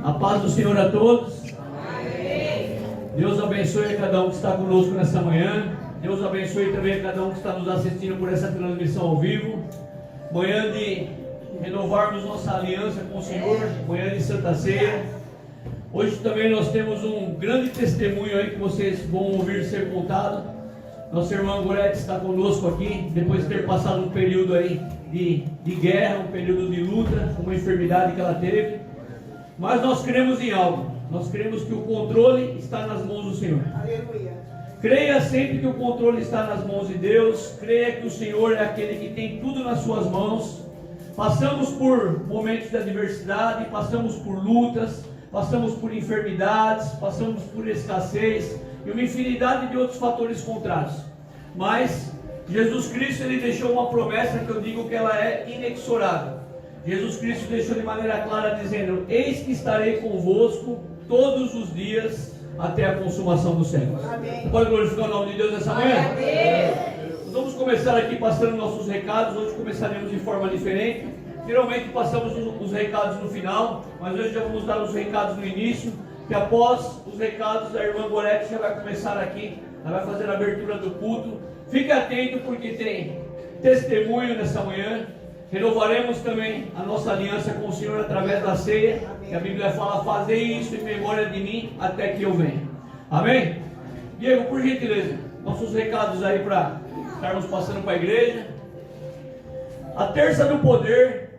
A paz do Senhor a todos. Amém. Deus abençoe a cada um que está conosco nessa manhã. Deus abençoe também a cada um que está nos assistindo por essa transmissão ao vivo. Manhã de renovarmos nossa aliança com o Senhor, manhã de Santa Ceia. Hoje também nós temos um grande testemunho aí que vocês vão ouvir ser contado. Nossa irmã Gorete está conosco aqui, depois de ter passado um período aí de guerra, um período de luta, uma enfermidade que ela teve. Mas nós cremos em algo, nós cremos que o controle está nas mãos do Senhor. Aleluia. Creia sempre que o controle está nas mãos de Deus, creia que o Senhor é aquele que tem tudo nas suas mãos. Passamos por momentos de adversidade, passamos por lutas, passamos por enfermidades, passamos por escassez e uma infinidade de outros fatores contrários. Mas Jesus Cristo, ele deixou uma promessa que eu digo que ela é inexorável. Jesus Cristo deixou de maneira clara dizendo: eis que estarei convosco todos os dias até a consumação dos séculos. Pode glorificar o nome de Deus nessa manhã? Nós vamos começar aqui passando nossos recados. Hoje começaremos de forma diferente. Geralmente passamos os recados no final, mas hoje já vamos dar os recados no início, que após os recados a irmã Gorete já vai começar aqui, ela vai fazer a abertura do culto. Fique atento porque tem testemunho nessa manhã. Renovaremos também a nossa aliança com o Senhor através da ceia, que a Bíblia fala: fazei isso em memória de mim até que eu venha. Amém? Diego, por gentileza, nossos recados aí para estarmos passando para a igreja. A Terça do Poder,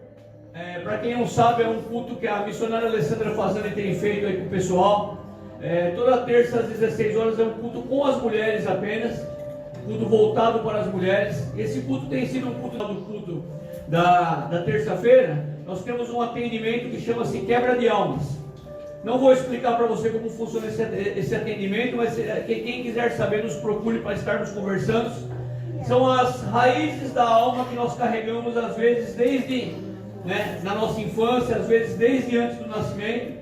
para quem não sabe, é um culto que a missionária Alessandra Fazani tem feito aí com o pessoal. Toda terça às 16 horas é um culto com as mulheres apenas, culto voltado para as mulheres. Esse culto tem sido um culto do culto da terça-feira. Nós temos um atendimento que chama-se Quebra de Almas. Não vou explicar para você como funciona esse atendimento, mas quem quiser saber, nos procure para estarmos conversando. São as raízes da alma que nós carregamos, às vezes desde na nossa infância, às vezes desde antes do nascimento.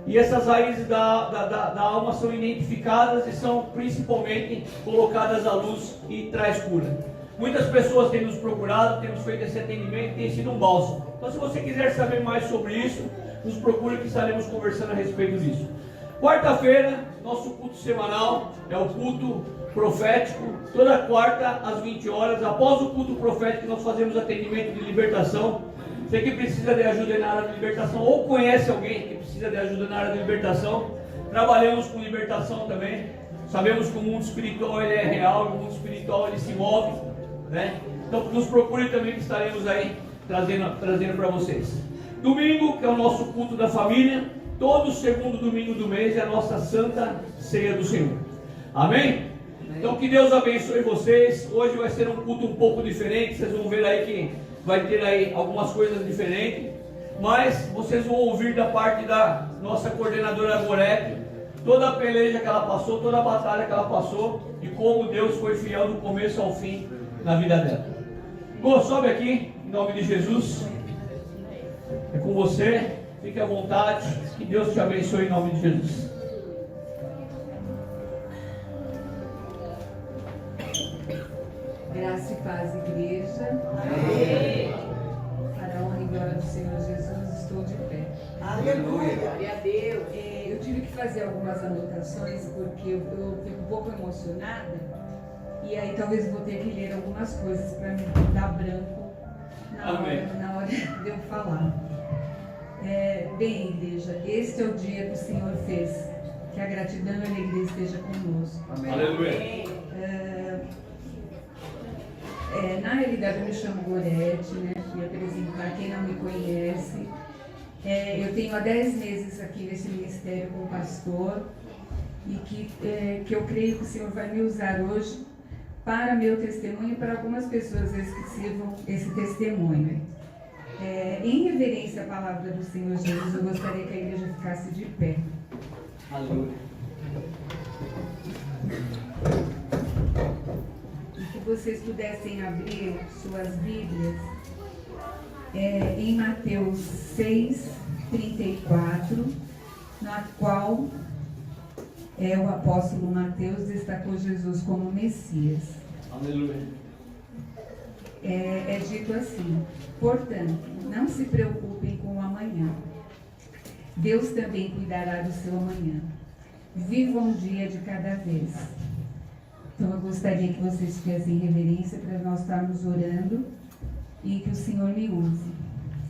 E essas raízes da alma são identificadas e são principalmente colocadas à luz e traz cura. Muitas pessoas têm nos procurado, temos feito esse atendimento, tem sido um bálsamo. Então, se você quiser saber mais sobre isso, nos procure que estaremos conversando a respeito disso. Quarta-feira, nosso culto semanal é o culto profético. Toda quarta às 20 horas, após o culto profético, nós fazemos atendimento de libertação. Você que precisa de ajuda na área de libertação, ou conhece alguém que precisa de ajuda na área de libertação, trabalhamos com libertação também. Sabemos que o mundo espiritual ele é real, o mundo espiritual ele se move. Então nos procure também, que estaremos aí trazendo para vocês. Domingo, que é o nosso culto da família, todo segundo domingo do mês é a nossa Santa Ceia do Senhor. Amém? Então que Deus abençoe vocês. Hoje vai ser um culto um pouco diferente, vocês vão ver aí que vai ter aí algumas coisas diferentes, mas vocês vão ouvir da parte da nossa coordenadora Gorete toda a peleja que ela passou, toda a batalha que ela passou e como Deus foi fiel do começo ao fim na vida dela. Bom, sobe aqui, em nome de Jesus. É com você, fique à vontade, que Deus te abençoe em nome de Jesus. Graça e paz, igreja. Amém. Para a honra e glória do Senhor Jesus, estou de pé. Aleluia. Glória a Deus. Eu tive que fazer algumas anotações porque eu fico um pouco emocionada. E aí talvez eu vou ter que ler algumas coisas para me dar branco na hora de eu falar. Bem, igreja, este é o dia que o Senhor fez. Que a gratidão e a alegria esteja conosco. Amém. Aleluia. Na realidade eu me chamo Gorete, me apresentar quem não me conhece. Eu tenho há 10 meses aqui nesse ministério como pastor e que eu creio que o Senhor vai me usar hoje para meu testemunho e para algumas pessoas às vezes que sirvam esse testemunho. Em reverência à palavra do Senhor Jesus, eu gostaria que a igreja ficasse de pé. Aleluia. E que vocês pudessem abrir suas Bíblias em Mateus 6:34, na qual o apóstolo Mateus destacou Jesus como Messias. Aleluia. Dito assim: portanto, não se preocupem com o amanhã, Deus também cuidará do seu amanhã. Viva um dia de cada vez. Então eu gostaria que vocês fizessem reverência para nós estarmos orando e que o Senhor me use.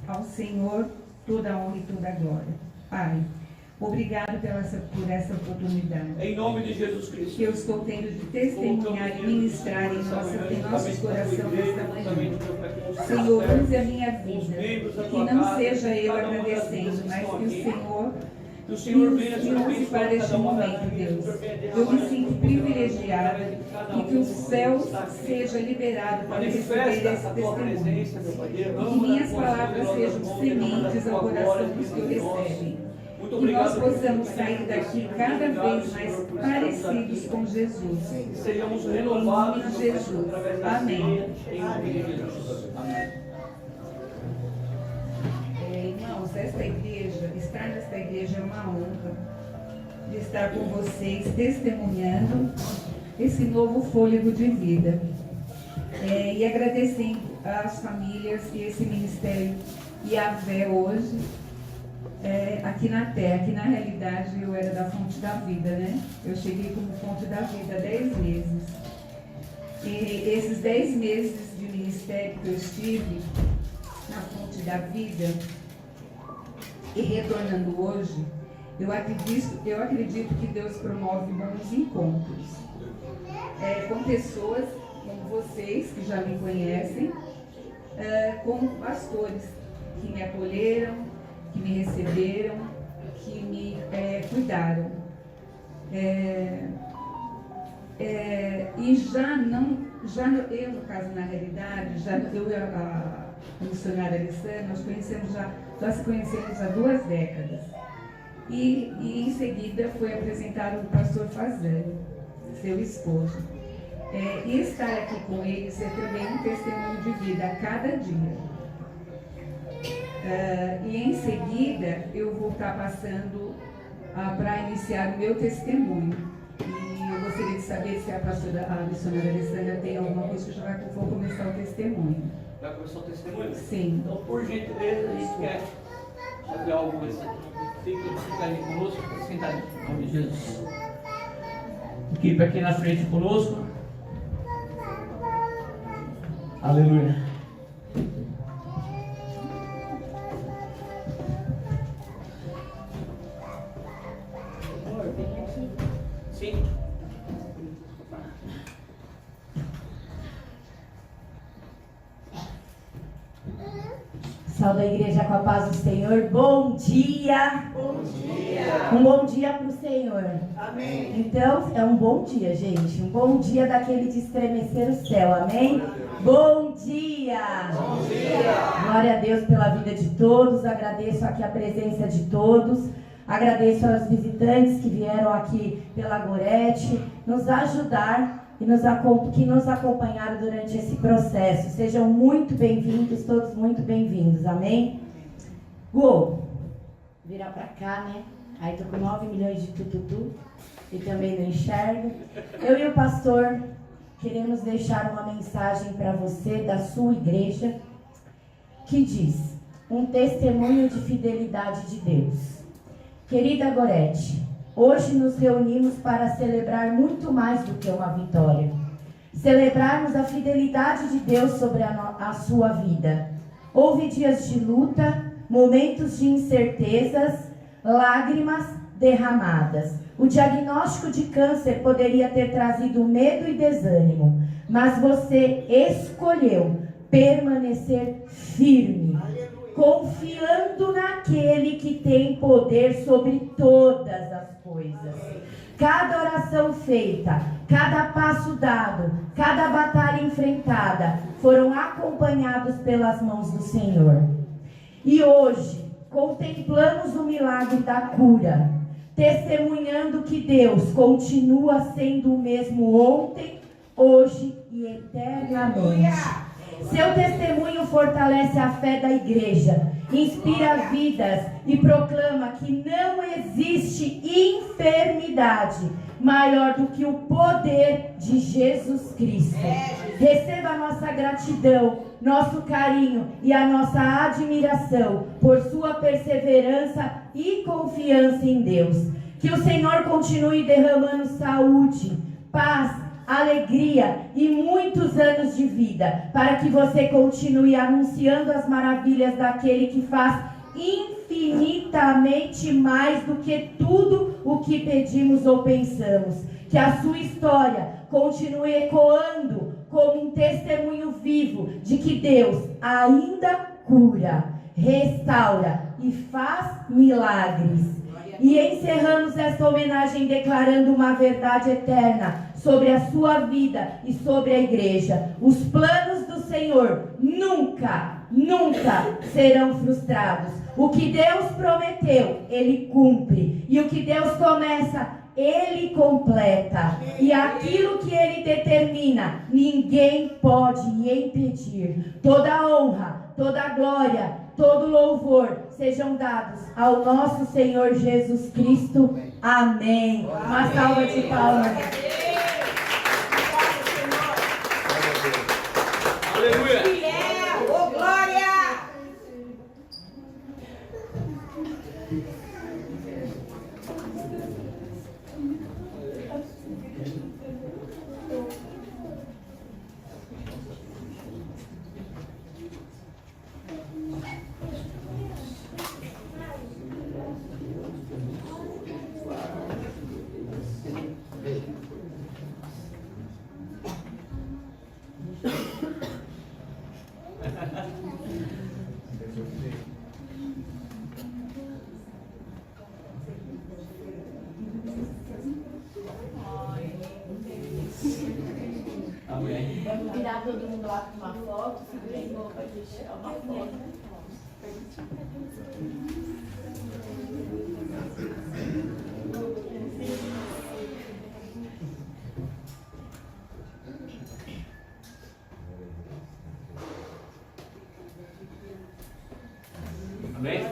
Ao Senhor toda a honra e toda a glória. Pai, obrigado por essa oportunidade. Em nome de Jesus Cristo. Que eu estou tendo de testemunhar e ministrar em nossos corações nesta manhã. Senhor, use a minha vida. Que não seja eu agradecendo, mas que o Senhor me use para este momento, Deus. Eu me sinto privilegiada e que o céu seja liberado para receber esse testemunho. E que minhas palavras sejam sementes ao coração dos que o recebem. Que nós possamos sair daqui cada vez mais parecidos com Jesus. Sejamos renovados em nome de Jesus. Amém. Em nome de Jesus. Amém. Irmãos, estar nesta igreja é uma honra de estar com vocês testemunhando esse novo fôlego de vida. E agradecendo às famílias e esse ministério Yahvé hoje. Aqui na Terra, aqui na realidade eu era da Fonte da Vida, né? Eu cheguei como Fonte da Vida há 10 meses. E esses 10 meses de ministério que eu estive na Fonte da Vida e retornando hoje, eu acredito que Deus promove bons encontros com pessoas como vocês, que já me conhecem, com pastores que me acolheram, que me receberam, que me cuidaram. E eu, no caso, na realidade, eu e a missionária Alessandra, nós se conhecemos há 2 décadas. E em seguida foi apresentado o pastor Fazano, seu esposo. E estar aqui com eles é também um testemunho de vida a cada dia. E em seguida eu vou estar passando para iniciar o meu testemunho. E eu gostaria de saber se a missionária Alessandra tem alguma coisa que eu já vou começar o testemunho. Vai começar o testemunho? Sim. Então, por gentileza, a gente quer fazer algo assim. Fica ali conosco, sentadinho, em nome de Jesus. Equipe aqui na frente conosco. Aleluia. Sim. Salve a igreja com a paz do Senhor. Bom dia! Bom dia! Um bom dia para o Senhor. Amém! Então, é um bom dia, gente. Um bom dia daquele de estremecer o céu. Amém? Bom dia! Bom dia! Glória a Deus pela vida de todos. Agradeço aqui a presença de todos. Agradeço aos visitantes que vieram aqui pela Gorete nos ajudar e que nos acompanharam durante esse processo. Sejam muito bem-vindos, todos muito bem-vindos, amém? Virar pra cá, né? Aí tô com 9 milhões de tututu e também não enxergo. Eu e o pastor queremos deixar uma mensagem para você da sua igreja que diz: um testemunho de fidelidade de Deus. Querida Gorete, hoje nos reunimos para celebrar muito mais do que uma vitória. Celebrarmos a fidelidade de Deus sobre a sua vida. Houve dias de luta, momentos de incertezas, lágrimas derramadas. O diagnóstico de câncer poderia ter trazido medo e desânimo, mas você escolheu permanecer firme, confiando naquele que tem poder sobre todas as coisas. Cada oração feita, cada passo dado, cada batalha enfrentada foram acompanhados pelas mãos do Senhor. E hoje contemplamos o milagre da cura, testemunhando que Deus continua sendo o mesmo ontem, hoje e eternamente. Seu testemunho fortalece a fé da igreja inspira vidas e proclama que não existe enfermidade maior do que o poder de Jesus Cristo. Receba a nossa gratidão, nosso carinho e a nossa admiração por sua perseverança e confiança em Deus. Que o Senhor continue derramando saúde, paz, alegria e muitos anos de vida, para que você continue anunciando as maravilhas daquele que faz infinitamente mais do que tudo o que pedimos ou pensamos. Que a sua história continue ecoando como um testemunho vivo de que Deus ainda cura, restaura e faz milagres. E encerramos esta homenagem declarando uma verdade eterna sobre a sua vida e sobre a igreja. Os planos do Senhor nunca serão frustrados. O que Deus prometeu, Ele cumpre. E o que Deus começa, Ele completa. E aquilo que Ele determina, ninguém pode impedir. Toda honra, toda glória, todo louvor sejam dados ao nosso Senhor Jesus Cristo. Amém. Uma salva de palmas. Aleluia. Ô, glória! Amém. Vamos virar todo mundo lá com uma foto. Segurem boa pra gente tirar uma foto. Amém?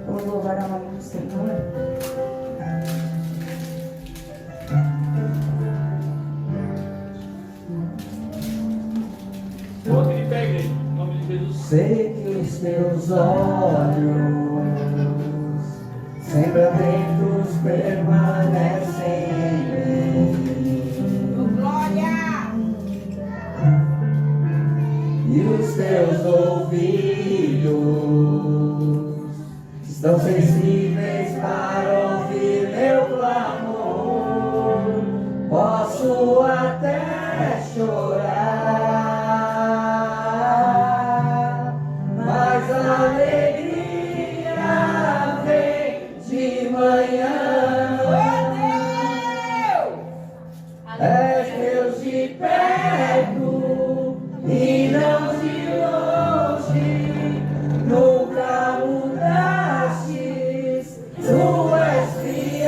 Vamos louvar a nome do Senhor. Coloque de pé, igreja. Em nome de Jesus. Sei que os teus olhos sempre atentos permanecem em mim. Glória! E os teus ouvidos estão sensíveis para ouvir meu clamor. Posso até chorar, mas a alegria vem de manhã. És Deus de perto e não de longe, nunca mudastes, tu és fiel.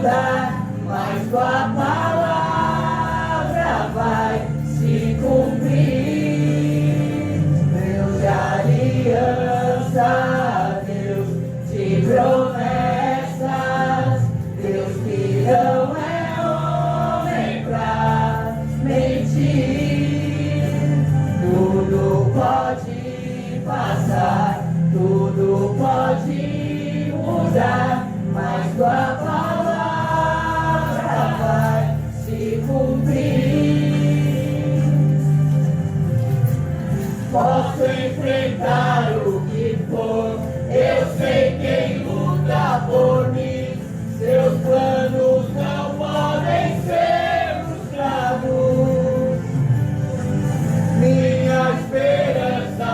muda, mas tua palavra vai se cumprir. Deus de aliança, Deus de promessas, Deus que não é homem pra mentir. Tudo pode passar, tudo pode mudar, mas tua palavra vai se cumprir. Posso enfrentar o que for, eu sei quem luta por mim. Seus planos não podem ser frustrados. Minha esperança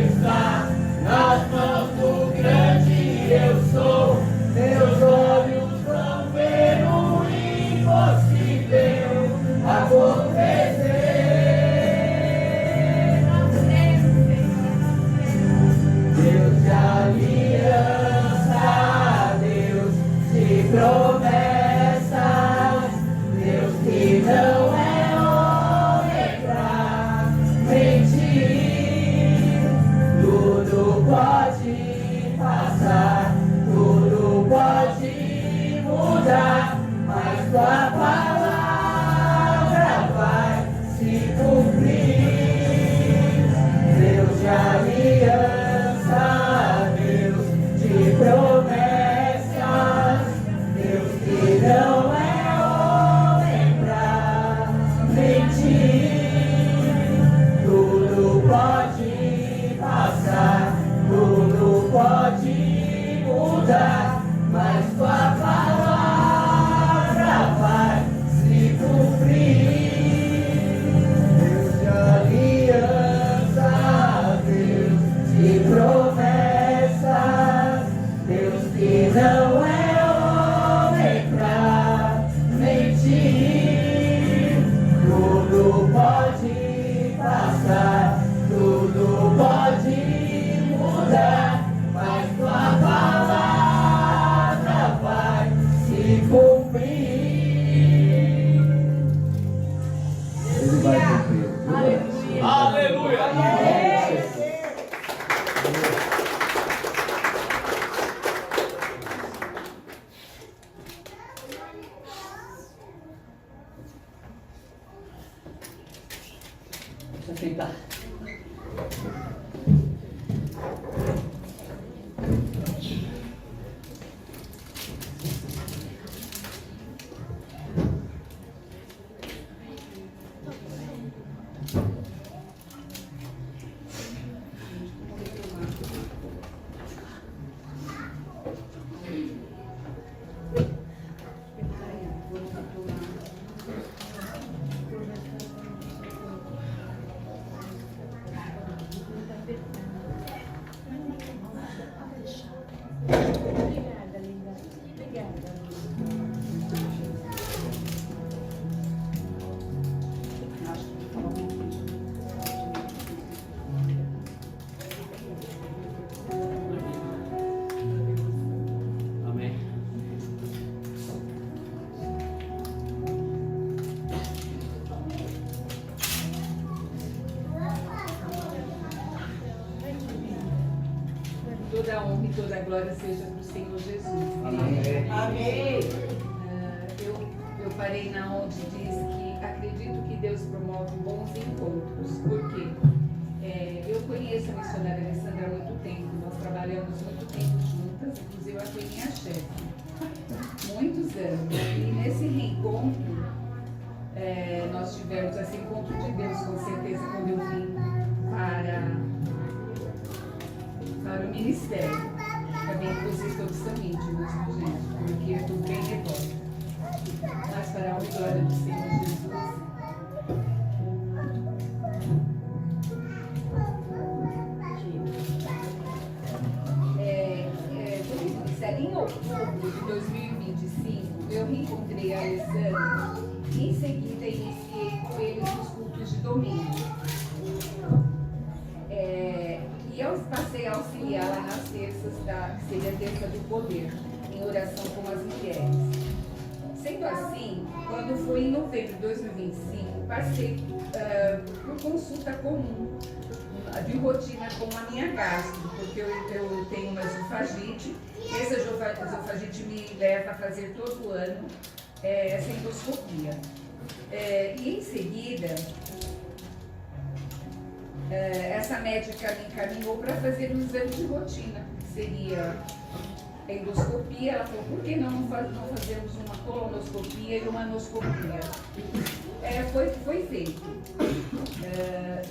está nas mãos do grande eu sou. Meus olhos vão ver o impossível acontecer. Deus de aliança, Deus de promessas, Deus que não é homem pra mentir. Tudo pode passar, tudo pode mudar, mas tua palavra vai se cumprir. Deus de aliança, Deus de promessas, Deus que não é homem pra mentir. Tudo pode passar, tudo pode mudar, mas tua palavra vai se cumprir. Deus de aliança, Deus de promessas, Deus que não é homem pra mentir. Tudo pode passar, tudo pode mudar, mas tua palavra vai se cumprir. Ele vai cumprir. Aleluia! Deixa eu sentar. Amém. Toda a honra e toda a glória seja para o Senhor Jesus. Amém. Amém. Eu parei na onde diz que acredito que Deus promove bons encontros. Por quê? Eu conheço a missionária Alessandra há muito tempo. Nós trabalhamos muito tempo juntas. Inclusive, ela foi minha chefe. Muitos anos. E nesse reencontro, nós tivemos esse encontro de Deus, com certeza, quando eu vim para o ministério. Também que vocês todos são íntimos, gente, porque eu estou bem devota. Mas para a honra e glória do Senhor Jesus. Em outubro de 2025, eu reencontrei a Alessandra e em seguida iniciei com eles os cultos de domingo. E eu passei a auxiliar lá nas terças, que seria a terça do poder, em oração com as mulheres. em novembro de 2025, passei por consulta comum, de rotina com a minha gastro, porque eu tenho uma esofagite, e essa esofagite me leva a fazer todo ano essa endoscopia. E em seguida, essa médica me encaminhou para fazer um exame de rotina, que seria a endoscopia. Ela falou, por que não fazemos uma colonoscopia e uma anoscopia? Foi feito.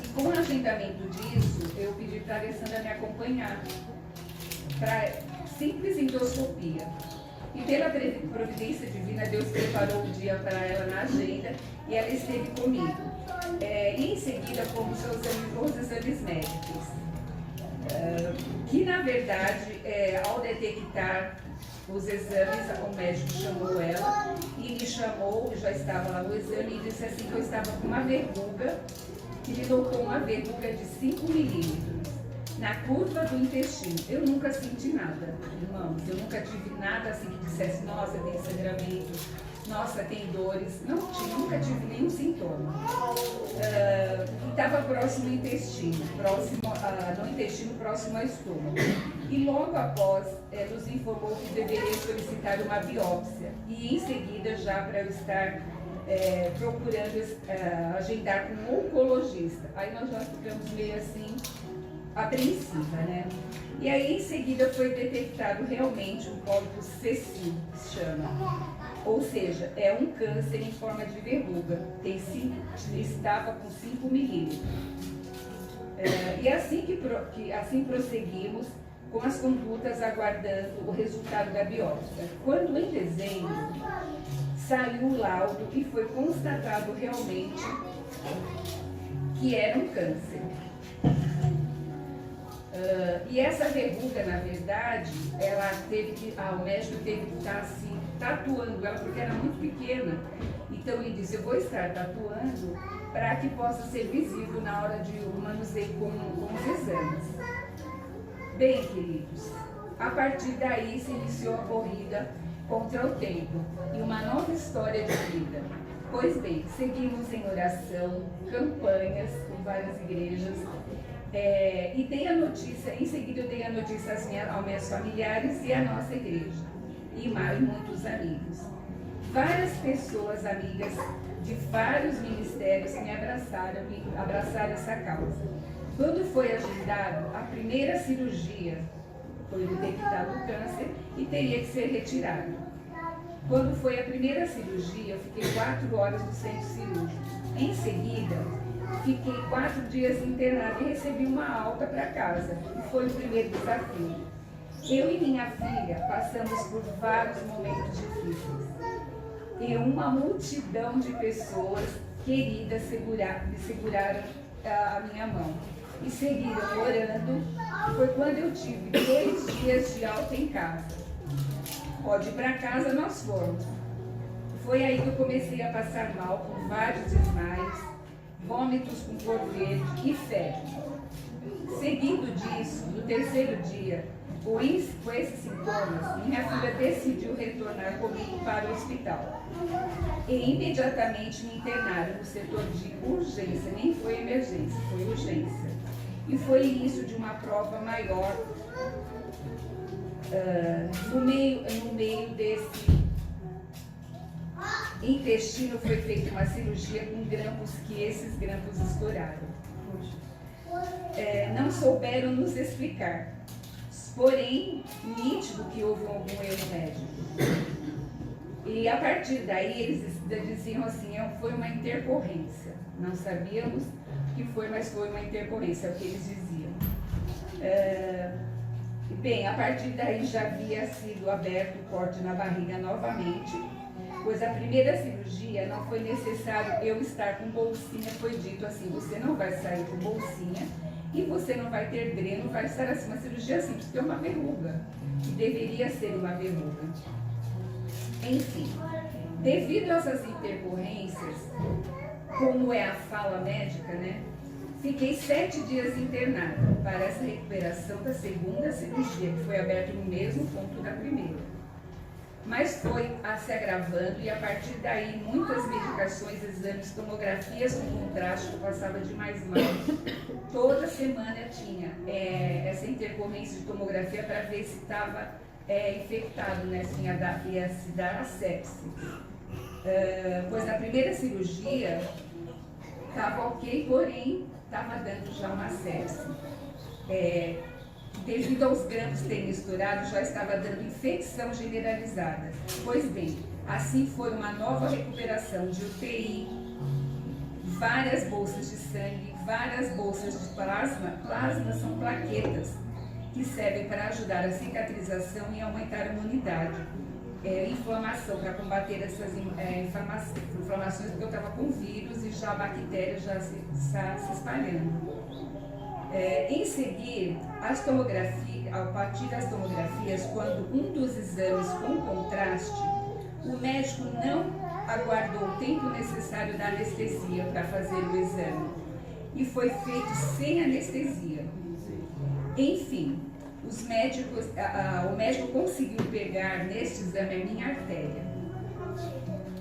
E com o agendamento disso, eu pedi para a Alessandra me acompanhar para simples endoscopia. E pela providência divina, Deus preparou o dia para ela na agenda e ela esteve comigo. E em seguida fomos aos exames médicos, que na verdade, ao detectar os exames, o médico chamou ela e me chamou, já estava lá no exame, e disse assim que eu estava com uma verruga, que me notou uma verruga de 5 milímetros na curva do intestino. Eu nunca senti nada, irmãos, eu nunca tive nada assim que dissesse, nossa, tem sangramento, nossa, tem dores. Nunca tive nenhum sintoma. Estava próximo ao intestino, no intestino próximo ao estômago. E logo após, nos informou que deveria solicitar uma biópsia. E em seguida, já para eu estar procurando agendar com um oncologista. Aí nós já ficamos meio assim, apreensiva, né? E aí em seguida foi detectado realmente um pólipo cecil, que se chama. Ou seja, é um câncer em forma de verruga. Estava com 5 milímetros. E assim prosseguimos com as condutas aguardando o resultado da biópsia. Quando em dezembro saiu o laudo e foi constatado realmente que era um câncer. E essa verruga, na verdade, o médico teve que estar assim, tatuando ela, porque era muito pequena. Então ele disse, eu vou estar tatuando para que possa ser visível na hora de o manuseio com os exames. Bem, queridos, a partir daí se iniciou a corrida contra o tempo e uma nova história de vida. Pois bem, seguimos em oração, campanhas com várias igrejas, e dei a notícia, em seguida eu dei a notícia aos meus familiares e à nossa igreja, e muitos amigos. Várias pessoas amigas de vários ministérios me abraçaram essa causa. Quando foi agendado a primeira cirurgia, foi detectado o câncer e teria que ser retirado. Quando foi a primeira cirurgia, eu fiquei 4 horas no centro cirúrgico. Em seguida, fiquei 4 dias internada e recebi uma alta para casa. E foi o primeiro desafio. Eu e minha filha passamos por vários momentos difíceis. E uma multidão de pessoas queridas me seguraram a minha mão e seguiram orando. Foi quando eu tive 2 dias de alta em casa. Pode ir para casa, nós fomos. Foi aí que eu comecei a passar mal, com vários desmaios, vômitos com cor verde e febre. Seguindo disso, no 3º dia, com esses sintomas, minha filha decidiu retornar comigo para o hospital. E imediatamente me internaram no setor de urgência, nem foi emergência, foi urgência. E foi início de uma prova maior. No meio desse intestino foi feita uma cirurgia com grampos, que esses grampos estouraram. Não souberam nos explicar, porém, nítido que houve algum erro médico. E a partir daí eles diziam assim, foi uma intercorrência. Não sabíamos o que foi, mas foi uma intercorrência, é o que eles diziam. Bem, a partir daí já havia sido aberto o corte na barriga novamente, pois a primeira cirurgia não foi necessário eu estar com bolsinha, foi dito assim, você não vai sair com bolsinha e você não vai ter dreno, vai estar assim, uma cirurgia simples, porque é uma verruga, que deveria ser uma verruga. Enfim, devido a essas intercorrências, como é a fala médica, né? Fiquei 7 dias internada para essa recuperação da segunda cirurgia, que foi aberta no mesmo ponto da primeira. Mas foi se agravando e a partir daí muitas medicações, exames, tomografias com contraste, eu passava de mais mal. Toda semana tinha essa intercorrência de tomografia para ver se estava infectado, né? Se ia se dar a sepse. Pois na primeira cirurgia estava ok, porém estava dando já uma sepse. Devido aos grãos terem misturado, já estava dando infecção generalizada. Pois bem, assim foi uma nova recuperação de UTI, várias bolsas de sangue, várias bolsas de plasma. Plasma são plaquetas que servem para ajudar a cicatrização e aumentar a imunidade. Inflamação, para combater essas inflamações, porque eu estava com vírus e já a bactéria já se espalhando. Em seguir, a partir das tomografias, quando um dos exames com contraste, o médico não aguardou o tempo necessário da anestesia para fazer o exame e foi feito sem anestesia. Enfim, o médico conseguiu pegar neste exame a minha artéria.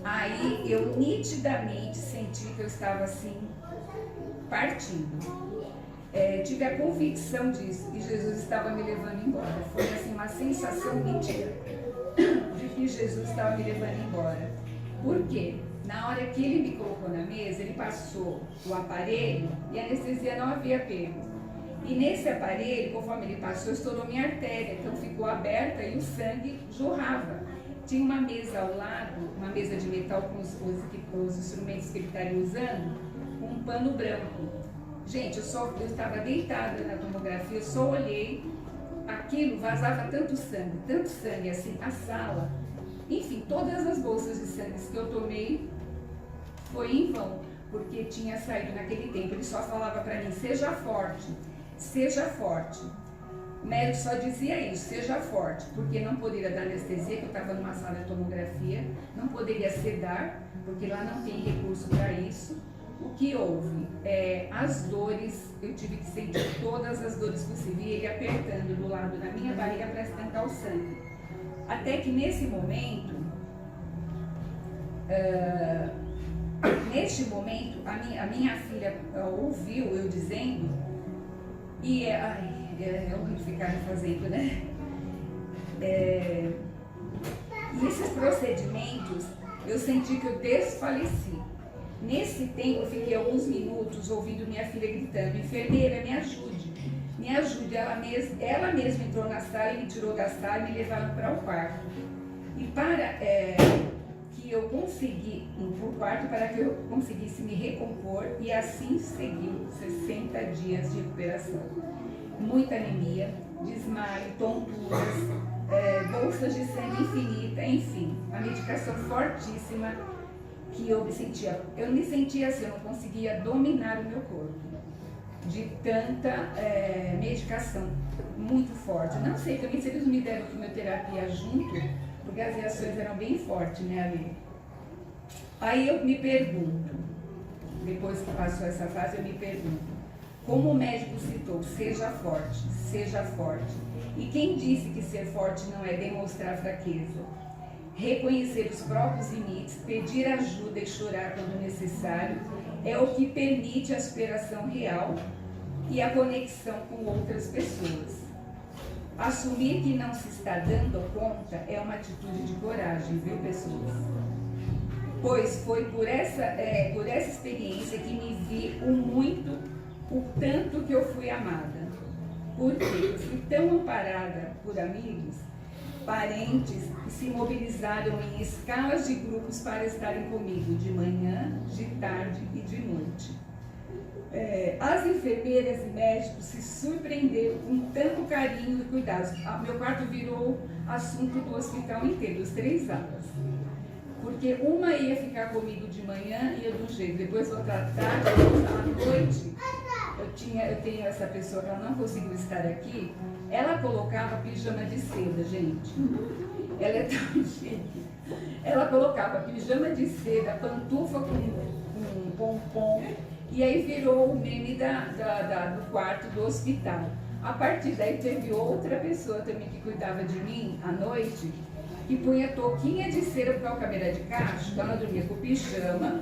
Aí eu nitidamente senti que eu estava assim, partindo. Tive a convicção disso e Jesus estava me levando embora. Foi assim uma sensação nítida de que Jesus estava me levando embora. Por quê? Na hora que ele me colocou na mesa, ele passou o aparelho e a anestesia não havia pego. E nesse aparelho, conforme ele passou, estourou minha artéria, então ficou aberta e o sangue jorrava. Tinha uma mesa ao lado, uma mesa de metal com os instrumentos que ele estaria usando, com um pano branco. Gente, eu estava deitada na tomografia, eu só olhei, aquilo vazava tanto sangue assim, a sala. Enfim, todas as bolsas de sangue que eu tomei foi em vão, porque tinha saído naquele tempo. Ele só falava para mim, seja forte, seja forte. O médico só dizia isso, seja forte, porque não poderia dar anestesia, que eu estava numa sala de tomografia, não poderia sedar, porque lá não tem recurso para isso. O que houve? As dores, eu tive que sentir todas as dores possíveis, e ele apertando do lado da minha barriga para estancar o sangue. Até que nesse momento, a minha filha ouviu eu dizendo, e é horrível ficar me fazendo, né? E esses procedimentos, eu senti que eu desfaleci. Nesse tempo, eu fiquei alguns minutos ouvindo minha filha gritando, enfermeira, me ajude, me ajude. Ela mesma entrou na sala e me tirou da sala e me levaram para o quarto. E para que eu conseguisse ir para o quarto, para que eu conseguisse me recompor, e assim seguiu 60 dias de recuperação. Muita anemia, desmaio, tonturas, bolsas de sangue infinita, enfim, uma medicação fortíssima que eu me sentia assim, eu não conseguia dominar o meu corpo, de tanta medicação muito forte. Não sei também se eles me deram quimioterapia junto, porque as reações eram bem fortes, né, ali. Aí eu me pergunto, depois que passou essa fase, eu me pergunto, como o médico citou, seja forte, e quem disse que ser forte não é demonstrar fraqueza? Reconhecer os próprios limites, pedir ajuda e chorar quando necessário é o que permite a superação real e a conexão com outras pessoas. Assumir que não se está dando conta é uma atitude de coragem, viu, pessoas? Pois foi por essa experiência que me vi o tanto que eu fui amada. Porque eu fui tão amparada por amigos, parentes que se mobilizaram em escalas de grupos para estarem comigo de manhã, de tarde e de noite. As enfermeiras e médicos se surpreenderam com tanto carinho e cuidado. Meu quarto virou assunto do hospital inteiro, as 3 alas. Porque uma ia ficar comigo de manhã, ia de um jeito, depois outra tarde, à noite. Eu tenho essa pessoa que ela não conseguiu estar aqui, ela colocava pijama de seda, gente. Ela é tão chique. Ela colocava pijama de seda, pantufa com pompom, e aí virou o meme do quarto do hospital. A partir daí teve outra pessoa também que cuidava de mim à noite, e punha touquinha de cera para o cabelo de cacho, então ela dormia com pijama.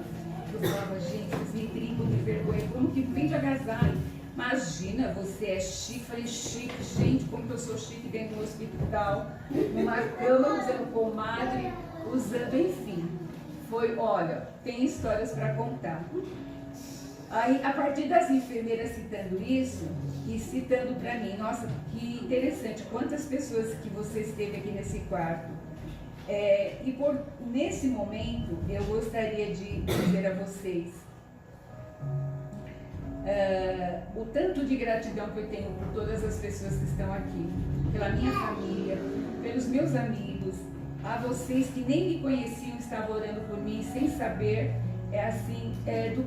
Eu falava, gente, vocês me trincam de vergonha, como que vem de agasalho? Imagina, você é chique, falei, chique, gente, como que eu sou chique dentro do hospital, numa cama, usando comadre, usando, enfim. Foi, olha, tem histórias para contar. Aí, a partir das enfermeiras citando isso, e citando para mim, nossa, que interessante, quantas pessoas que você esteve aqui nesse quarto. Nesse momento, eu gostaria de dizer a vocês o tanto de gratidão que eu tenho por todas as pessoas que estão aqui, pela minha família, pelos meus amigos, a vocês que nem me conheciam, estavam orando por mim sem saber do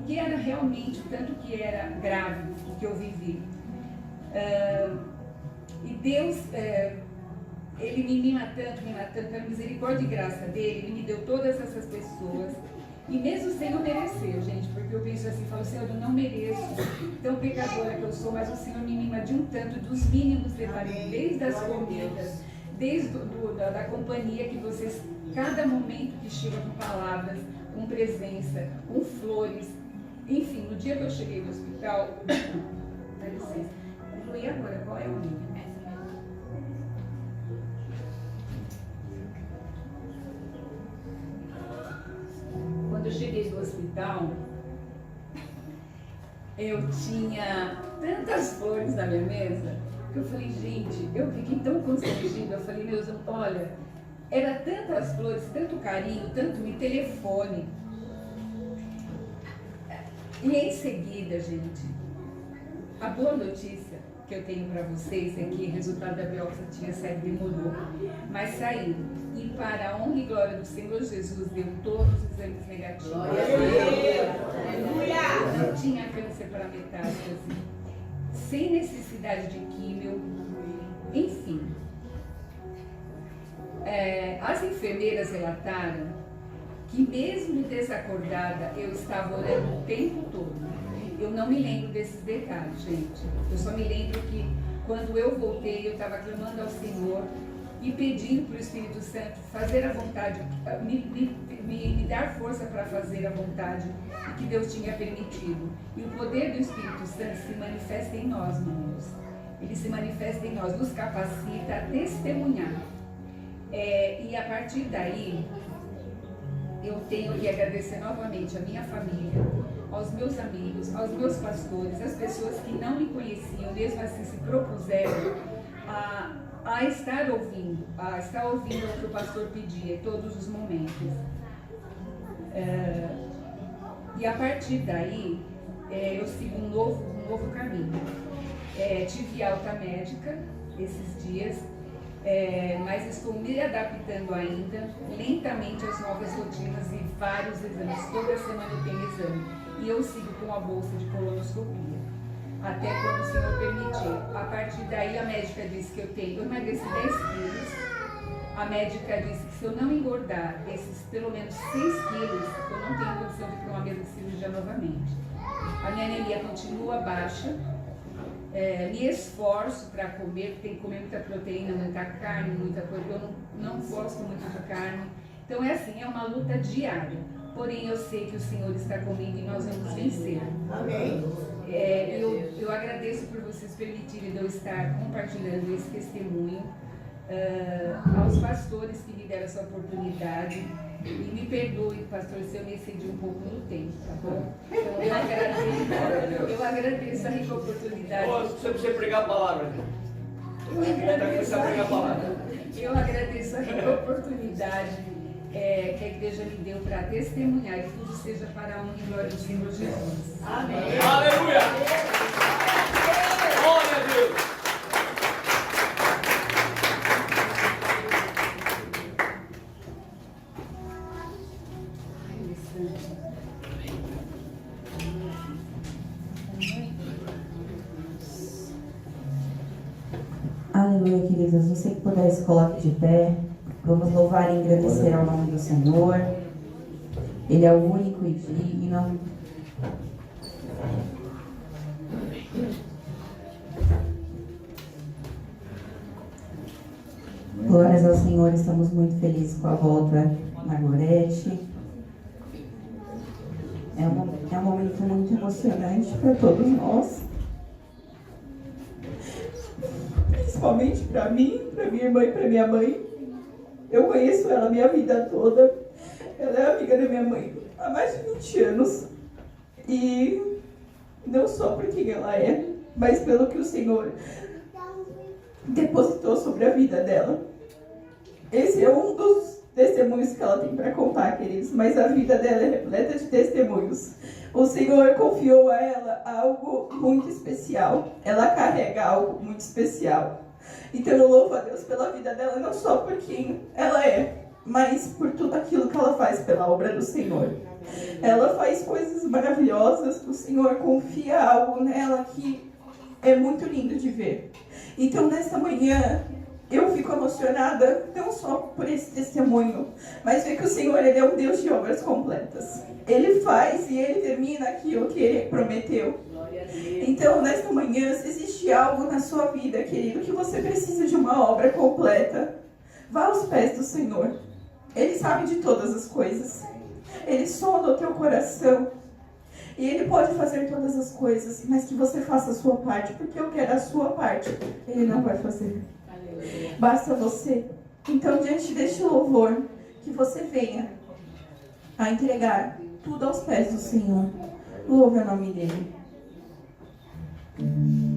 que era realmente, o tanto que era grave o que eu vivi. E Deus, Ele me mima tanto, pela misericórdia e graça dele, Ele me deu todas essas pessoas. E mesmo sem eu merecer, gente, porque eu penso assim, falo, Senhor, eu não mereço, tão pecadora que eu sou, mas o Senhor me mima de um tanto, dos mínimos detalhes, desde as comidas, desde da companhia que vocês, cada momento que chega com palavras, com presença, com flores, enfim, no dia que eu cheguei no hospital, dá licença, e agora, qual é o nível? Quando eu cheguei no hospital, eu tinha tantas flores na minha mesa, que eu falei, gente, eu fiquei tão constrangida, eu falei, Deus, olha, era tantas flores, tanto carinho, tanto me telefone. E em seguida, gente, a boa notícia que eu tenho para vocês é que o resultado da biópsia tinha saído, demorou, mas saiu. E para a honra e glória do Senhor Jesus, deu todos os exames negativos. Não tinha câncer para metástase, sem necessidade de químio, enfim. As enfermeiras relataram que mesmo desacordada, eu estava orando o tempo todo. Eu não me lembro desses detalhes, gente. Eu só me lembro que quando eu voltei, eu estava clamando ao Senhor e pedindo para o Espírito Santo fazer a vontade, me dar força para fazer a vontade que Deus tinha permitido. E o poder do Espírito Santo se manifesta em nós, meninos. Ele se manifesta em nós, nos capacita a testemunhar. E a partir daí, eu tenho que agradecer novamente a minha família, aos meus amigos, aos meus pastores, às pessoas que não me conheciam, mesmo assim se propuseram a estar ouvindo o que o pastor pedia em todos os momentos. E a partir daí, eu sigo um novo caminho. Tive alta médica esses dias, mas estou me adaptando ainda, lentamente às novas rotinas e vários exames. Toda semana eu tenho exame. E eu sigo com a bolsa de colonoscopia, até quando o Senhor permitir. A partir daí, a médica disse que eu emagreci 10 quilos. A médica disse que se eu não engordar esses pelo menos 6 quilos, eu não tenho condição de ir para uma mesa de cirurgia novamente. A minha anemia continua baixa. Me esforço para comer, porque tem que comer muita proteína, muita carne, muita coisa. Eu não gosto muito de carne. Então é assim, é uma luta diária. Porém, eu sei que o Senhor está comigo e nós vamos vencer. Amém. Eu agradeço por vocês permitirem eu estar compartilhando esse testemunho. Aos pastores que me deram essa oportunidade. E me perdoe, pastor, se eu me excedi um pouco no tempo, tá bom? Então, eu agradeço a rica oportunidade. Você precisa pregar a palavra. Eu agradeço a rica oportunidade que a igreja me deu para testemunhar, e tudo seja para a honra e glória do Senhor Jesus. Amém. Aleluia! Glória a Deus! Aleluia, queridas. Você que puder, se coloque de pé. Vamos louvar e agradecer ao nome do Senhor. Ele é o único e digno. Glórias ao Senhor, estamos muito felizes com a volta na Gorete. É um momento muito emocionante para todos nós. Principalmente para mim, para minha irmã e para minha mãe. Eu conheço ela a minha vida toda. Ela é amiga da minha mãe há mais de 20 anos. E não só por quem ela é, mas pelo que o Senhor depositou sobre a vida dela. Esse é um dos testemunhos que ela tem para contar, queridos, mas a vida dela é repleta de testemunhos. O Senhor confiou a ela algo muito especial. Ela carrega algo muito especial. Então eu louvo a Deus pela vida dela, não só por quem ela é, mas por tudo aquilo que ela faz pela obra do Senhor. Ela faz coisas maravilhosas, o Senhor confia algo nela que é muito lindo de ver. Então nesta manhã eu fico emocionada, não só por esse testemunho, mas ver que o Senhor, Ele é um Deus de obras completas. Ele faz e Ele termina aquilo que Ele prometeu. Então, nesta manhã, se existe algo na sua vida, querido, que você precisa de uma obra completa, vá aos pés do Senhor. Ele sabe de todas as coisas. Ele sonda o teu coração. E Ele pode fazer todas as coisas, mas que você faça a sua parte, porque eu quero a sua parte. Ele não vai fazer. Basta você. Então, diante deste louvor, que você venha a entregar tudo aos pés do Senhor. Louve o nome dEle.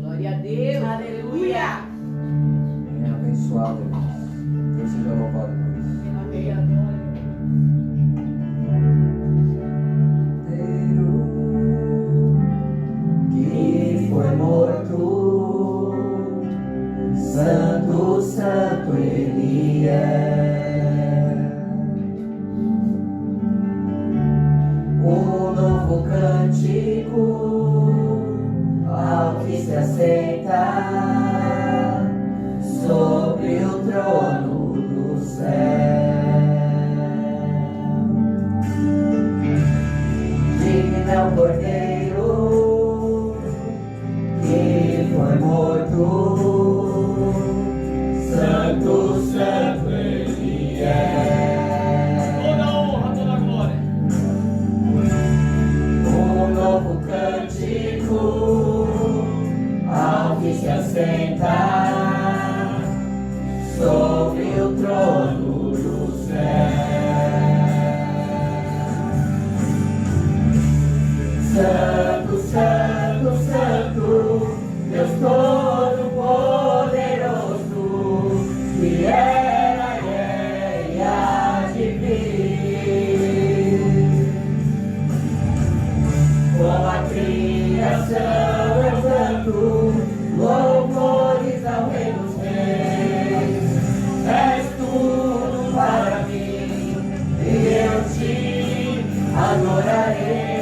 Glória a Deus. Aleluia. É abençoado, irmãos. Deus seja louvado por isso. Amém. Que foi morto, Santo, Santo Ele é. Um novo cântico ao que se assenta sobre o trono do céu. Digno é o Cordeiro que foi morto, Santo, Santo Ele é. Toda honra, toda glória. Um novo cântico ao que se assenta sobre o trono do céu. Santo, Santo, Santo, Deus Todo-Poderoso, que era, é e há de vir. Com a criação eu canto louvores ao Rei dos Reis. És tudo para mim e eu te adorarei.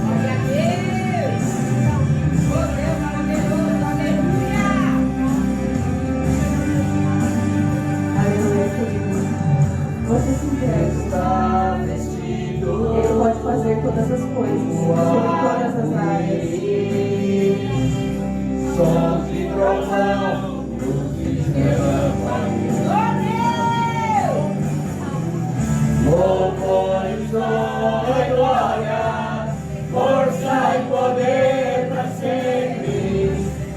Glória a Deus. Oh, Deus maravilhoso. Aleluia. Aleluia, querido. Você se entrega. Está vestido, Ele pode fazer todas as coisas, sobre todas as áreas. sons de trovão, luzes de relâmpagos, louvores, honra e glória, força e poder para sempre,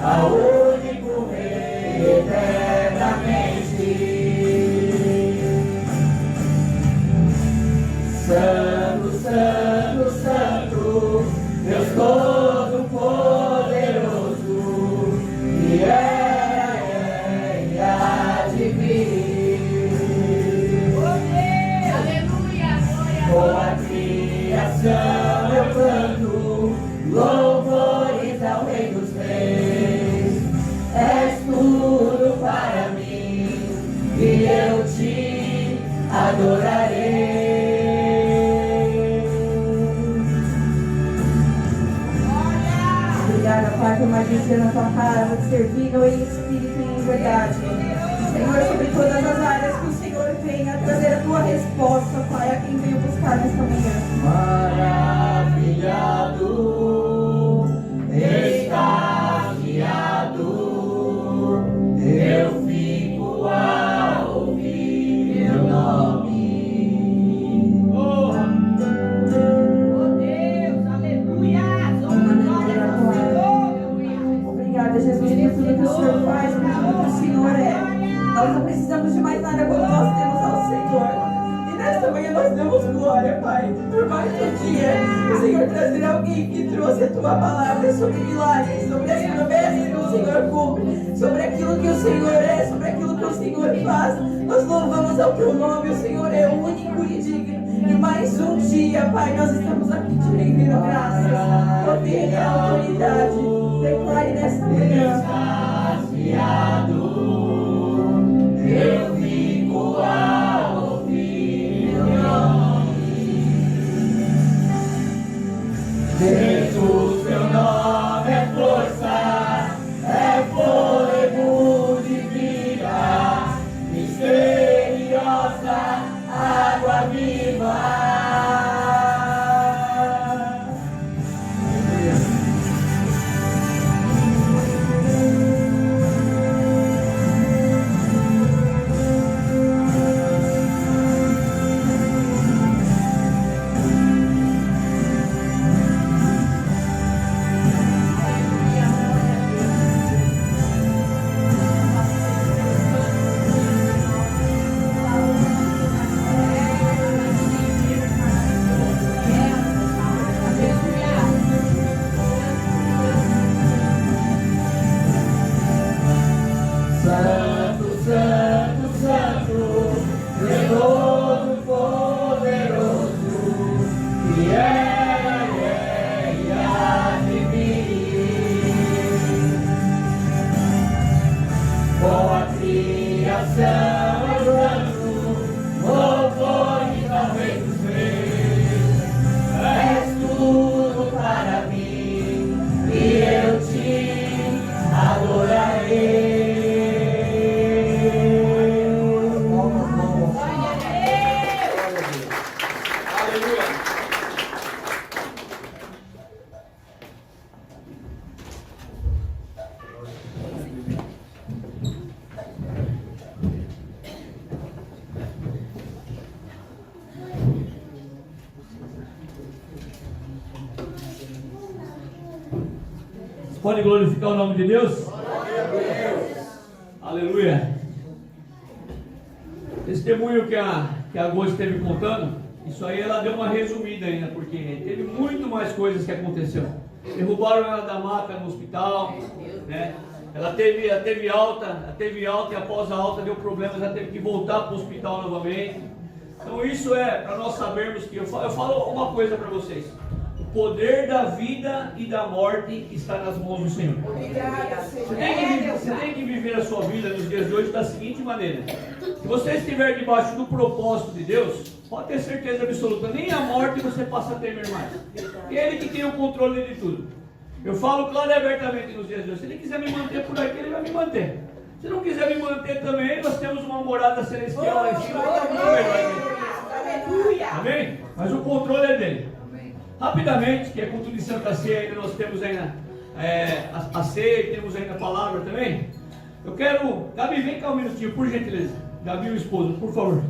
ao único Rei eternamente. Santo, Santo, Santo, Deus Todo-Poderoso, que era, é e há de vir. Aleluia. Com a criação eu canto louvores ao Rei dos Reis. És tudo para mim e eu te adorarei. Obrigada, Pai, por mais dia na tua casa, servindo em espírito e em verdade. Senhor, sobre todas as áreas que o Senhor venha trazer a tua resposta, Pai, a quem veio buscar nesta manhã. Maravilhado está Nós não precisamos de mais nada quando nós temos ao Senhor. E nesta manhã nós damos glória, Pai, por mais um dia o Senhor trazer alguém que trouxe a Tua palavra sobre milagres, sobre as promessas que o Senhor cumpre, sobre aquilo que o Senhor é, sobre aquilo que o Senhor faz. Nós louvamos ao Teu nome, o Senhor é o único e digno. E mais um dia, Pai, nós estamos aqui te rendendo graças, poder e autoridade. Declare nesta manhã. Eu fico a ouvir teu nome. Jesus, teu nome é força, é fôlego de vida, misteriosa, água viva. Pode glorificar o nome de Deus? Aleluia. Testemunho que a Gô esteve contando, isso aí ela deu uma resumida ainda, porque teve muito mais coisas que aconteceram. Derrubaram ela da maca no hospital, né? Ela teve alta e após a alta deu problemas, ela teve que voltar para o hospital novamente. Então isso é para nós sabermos que eu falo uma coisa para vocês. O poder da vida e da morte está nas mãos do Senhor. Você tem que viver a sua vida nos dias de hoje da seguinte maneira: se você estiver debaixo do propósito de Deus, pode ter certeza absoluta, nem a morte você passa a temer mais. Ele que tem o controle de tudo. Eu falo claro e abertamente nos dias de hoje: se Ele quiser me manter por aqui, Ele vai me manter. Se não quiser me manter também, nós temos uma morada celestial lá em cima. Amém? Mas o controle é dele. Rapidamente, que é culto de Santa Ceia, ainda nós temos ainda a ceia, temos ainda a palavra também. Eu quero... Gabi, vem cá um minutinho, por gentileza. Gabi, o esposo, por favor.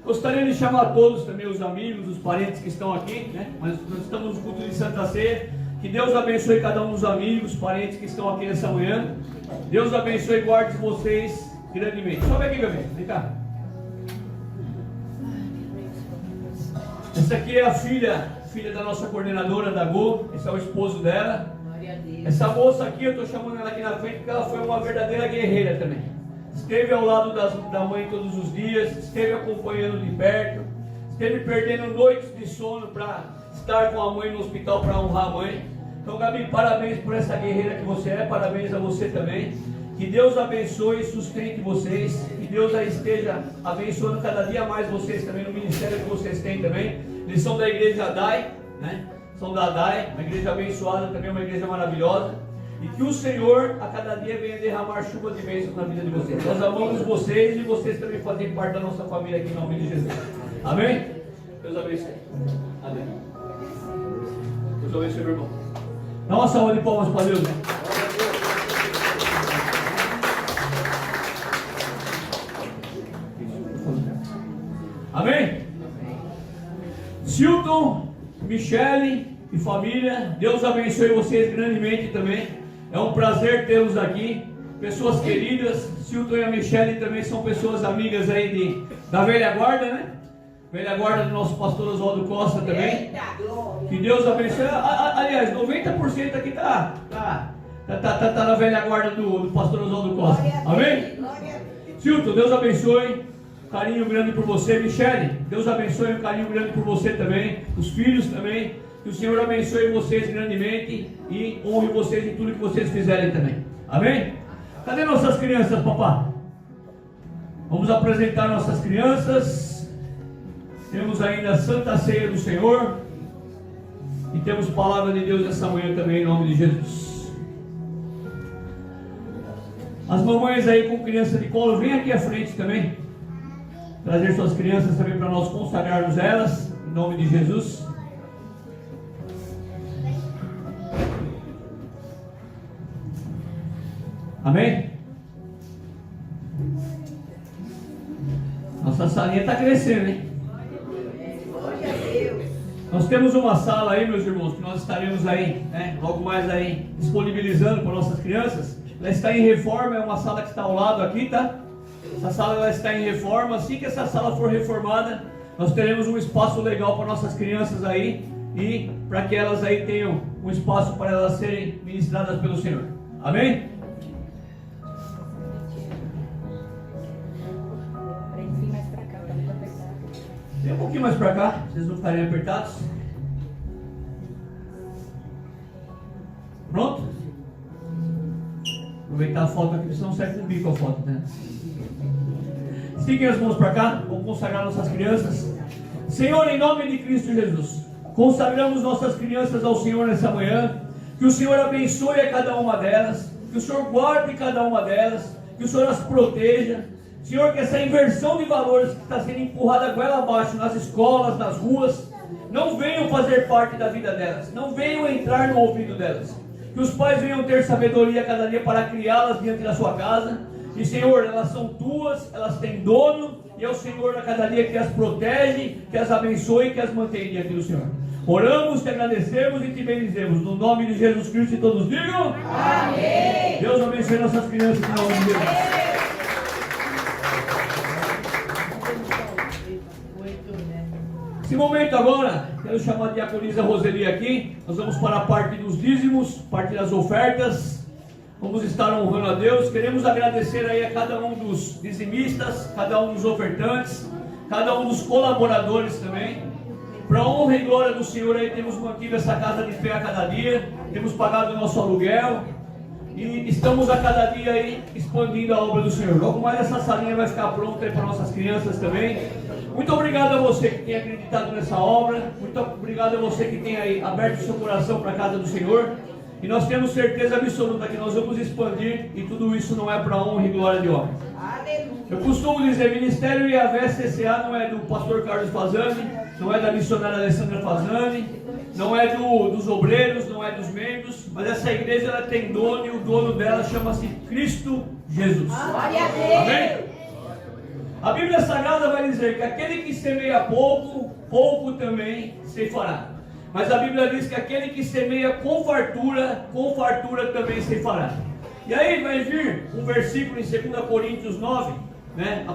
Gostaria de chamar todos também, os amigos, os parentes que estão aqui, né? Mas nós estamos no culto de Santa Ceia. Que Deus abençoe cada um dos amigos, parentes que estão aqui nessa manhã. Deus abençoe e guarde vocês grandemente. Só vem aqui, Gabi, vem cá. Essa aqui é a filha da nossa coordenadora da Gô. Esse é o esposo dela. Essa moça aqui, eu estou chamando ela aqui na frente porque ela foi uma verdadeira guerreira também. Esteve ao lado da mãe todos os dias, esteve acompanhando de perto, esteve perdendo noites de sono para estar com a mãe no hospital para honrar a mãe. Então, Gabi, parabéns por essa guerreira que você é, parabéns a você também. Que Deus abençoe e sustente vocês, que Deus esteja abençoando cada dia mais vocês também no ministério que vocês têm também. Eles são da igreja Adai, né? São da Adai, uma igreja abençoada, também uma igreja maravilhosa. E que o Senhor a cada dia venha derramar chuva de bênçãos na vida de vocês. Nós amamos vocês e vocês também fazem parte da nossa família aqui em nome de Jesus. Amém? Deus abençoe. Amém. Deus abençoe, meu irmão. Dá uma salva de palmas para Deus, né? Amém? Silton, Michele e família, Deus abençoe vocês grandemente também. É um prazer tê-los aqui. pessoas queridas. Silton e a Michele também são pessoas amigas aí da velha guarda, né? Velha guarda do nosso pastor Oswaldo Costa também. Que Deus abençoe. Aliás, 90% aqui tá na velha guarda do pastor Oswaldo Costa. Amém? Silton, Deus abençoe. Carinho grande por você. Michele, Deus abençoe, um carinho grande por você também. Os filhos também. Que o Senhor abençoe vocês grandemente e honre vocês em tudo que vocês fizerem também. Amém? Cadê nossas crianças, papá? Vamos apresentar nossas crianças. Temos ainda a Santa Ceia do Senhor. E temos palavra de Deus essa manhã também, em nome de Jesus. As mamães aí com criança de colo, vem aqui à frente também. Trazer suas crianças também para nós consagrarmos elas, em nome de Jesus. Amém? Nossa salinha está crescendo, hein? Nós temos uma sala aí, meus irmãos, que nós estaremos aí, né, logo mais aí, disponibilizando para nossas crianças. Ela está em reforma, é uma sala que está ao lado aqui, tá? Essa sala ela está em reforma. Assim que essa sala for reformada, nós teremos um espaço legal para nossas crianças aí e para que elas aí tenham um espaço para elas serem ministradas pelo Senhor. Amém? Vem um pouquinho mais para cá, vocês não ficarem apertados. Pronto? Aproveitar a foto aqui, senão serve com bico a foto, né? Estiguem as mãos para cá, vamos consagrar nossas crianças. Senhor, em nome de Cristo Jesus, consagramos nossas crianças ao Senhor nessa manhã. Que o Senhor abençoe a cada uma delas, que o Senhor guarde cada uma delas, que o Senhor as proteja. Senhor, que essa inversão de valores que está sendo empurrada goela abaixo nas escolas, nas ruas, não venham fazer parte da vida delas, não venham entrar no ouvido delas. Que os pais venham ter sabedoria cada dia para criá-las diante da sua casa. E Senhor, elas são tuas, elas têm dono, e é o Senhor a cada dia que as protege, que as abençoe e que as mantém diante do Senhor. Oramos, te agradecemos e te bendizemos. No nome de Jesus Cristo, e todos digam amém. Deus abençoe nossas crianças em nome de Jesus. Nesse momento agora, quero chamar a diaconisa Roseli aqui. Nós vamos para a parte dos dízimos, parte das ofertas. Vamos estar honrando a Deus. Queremos agradecer aí a cada um dos dizimistas, cada um dos ofertantes, cada um dos colaboradores também. Para a honra e glória do Senhor aí temos mantido essa casa de pé a cada dia. Temos pagado o nosso aluguel. E estamos a cada dia aí expandindo a obra do Senhor. Logo mais essa salinha vai ficar pronta aí para nossas crianças também. Muito obrigado a você que tem acreditado nessa obra. Muito obrigado a você que tem aí aberto o seu coração para a casa do Senhor. E nós temos certeza absoluta que nós vamos expandir. E tudo isso não é para a honra e glória de homem. Eu costumo dizer, Ministério Yahvé CCA não é do pastor Carlos Fazani, não é da missionária Alessandra Fazani, não é dos obreiros, não é dos membros, mas essa igreja ela tem dono e o dono dela chama-se Cristo Jesus. Amém? A Bíblia Sagrada vai dizer que aquele que semeia pouco, pouco também ceifará. Mas a Bíblia diz que aquele que semeia com fartura também ceifará. E aí vai vir um versículo em 2 Coríntios 9, né,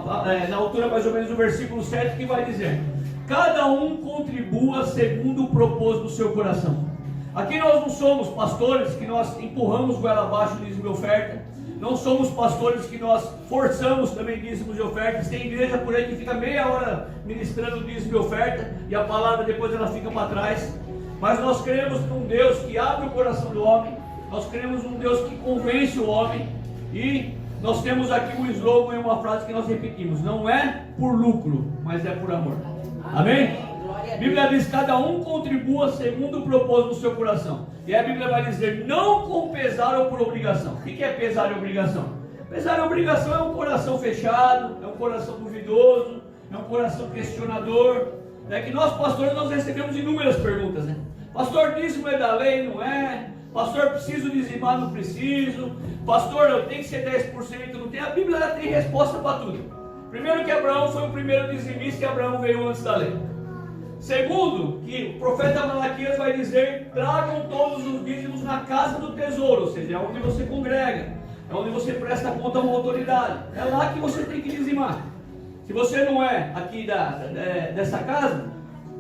na altura mais ou menos do versículo 7, que vai dizer: cada um contribua segundo o propósito do seu coração. Aqui nós não somos pastores que nós empurramos goela abaixo o dízimo e oferta. Não somos pastores que nós forçamos também dízimos e ofertas. Tem igreja por aí que fica meia hora ministrando dízimo e oferta e a palavra depois ela fica para trás. Mas nós cremos num Deus que abre o coração do homem. Nós cremos num Deus que convence o homem. E nós temos aqui um slogan e uma frase que nós repetimos: não é por lucro, mas é por amor. Amém? A Bíblia diz: cada um contribua segundo o propósito do seu coração. E a Bíblia vai dizer: não com pesar ou por obrigação. O que é pesar e obrigação? Pesar e obrigação é um coração fechado, é um coração duvidoso, é um coração questionador. É que nós pastores nós recebemos inúmeras perguntas, né? Pastor, dízimo é da lei? Não é? Pastor, preciso dizimar? Não preciso. Pastor, eu tenho que ser 10%? Não tem? A Bíblia ela tem resposta para tudo. Primeiro, que Abraão foi o primeiro dizimista, que Abraão veio antes da lei. Segundo, que o profeta Malaquias vai dizer: tragam todos os dízimos na casa do tesouro, ou seja, onde você congrega. é onde você presta conta a uma autoridade. É lá que você tem que dizimar. Se você não é aqui dessa casa,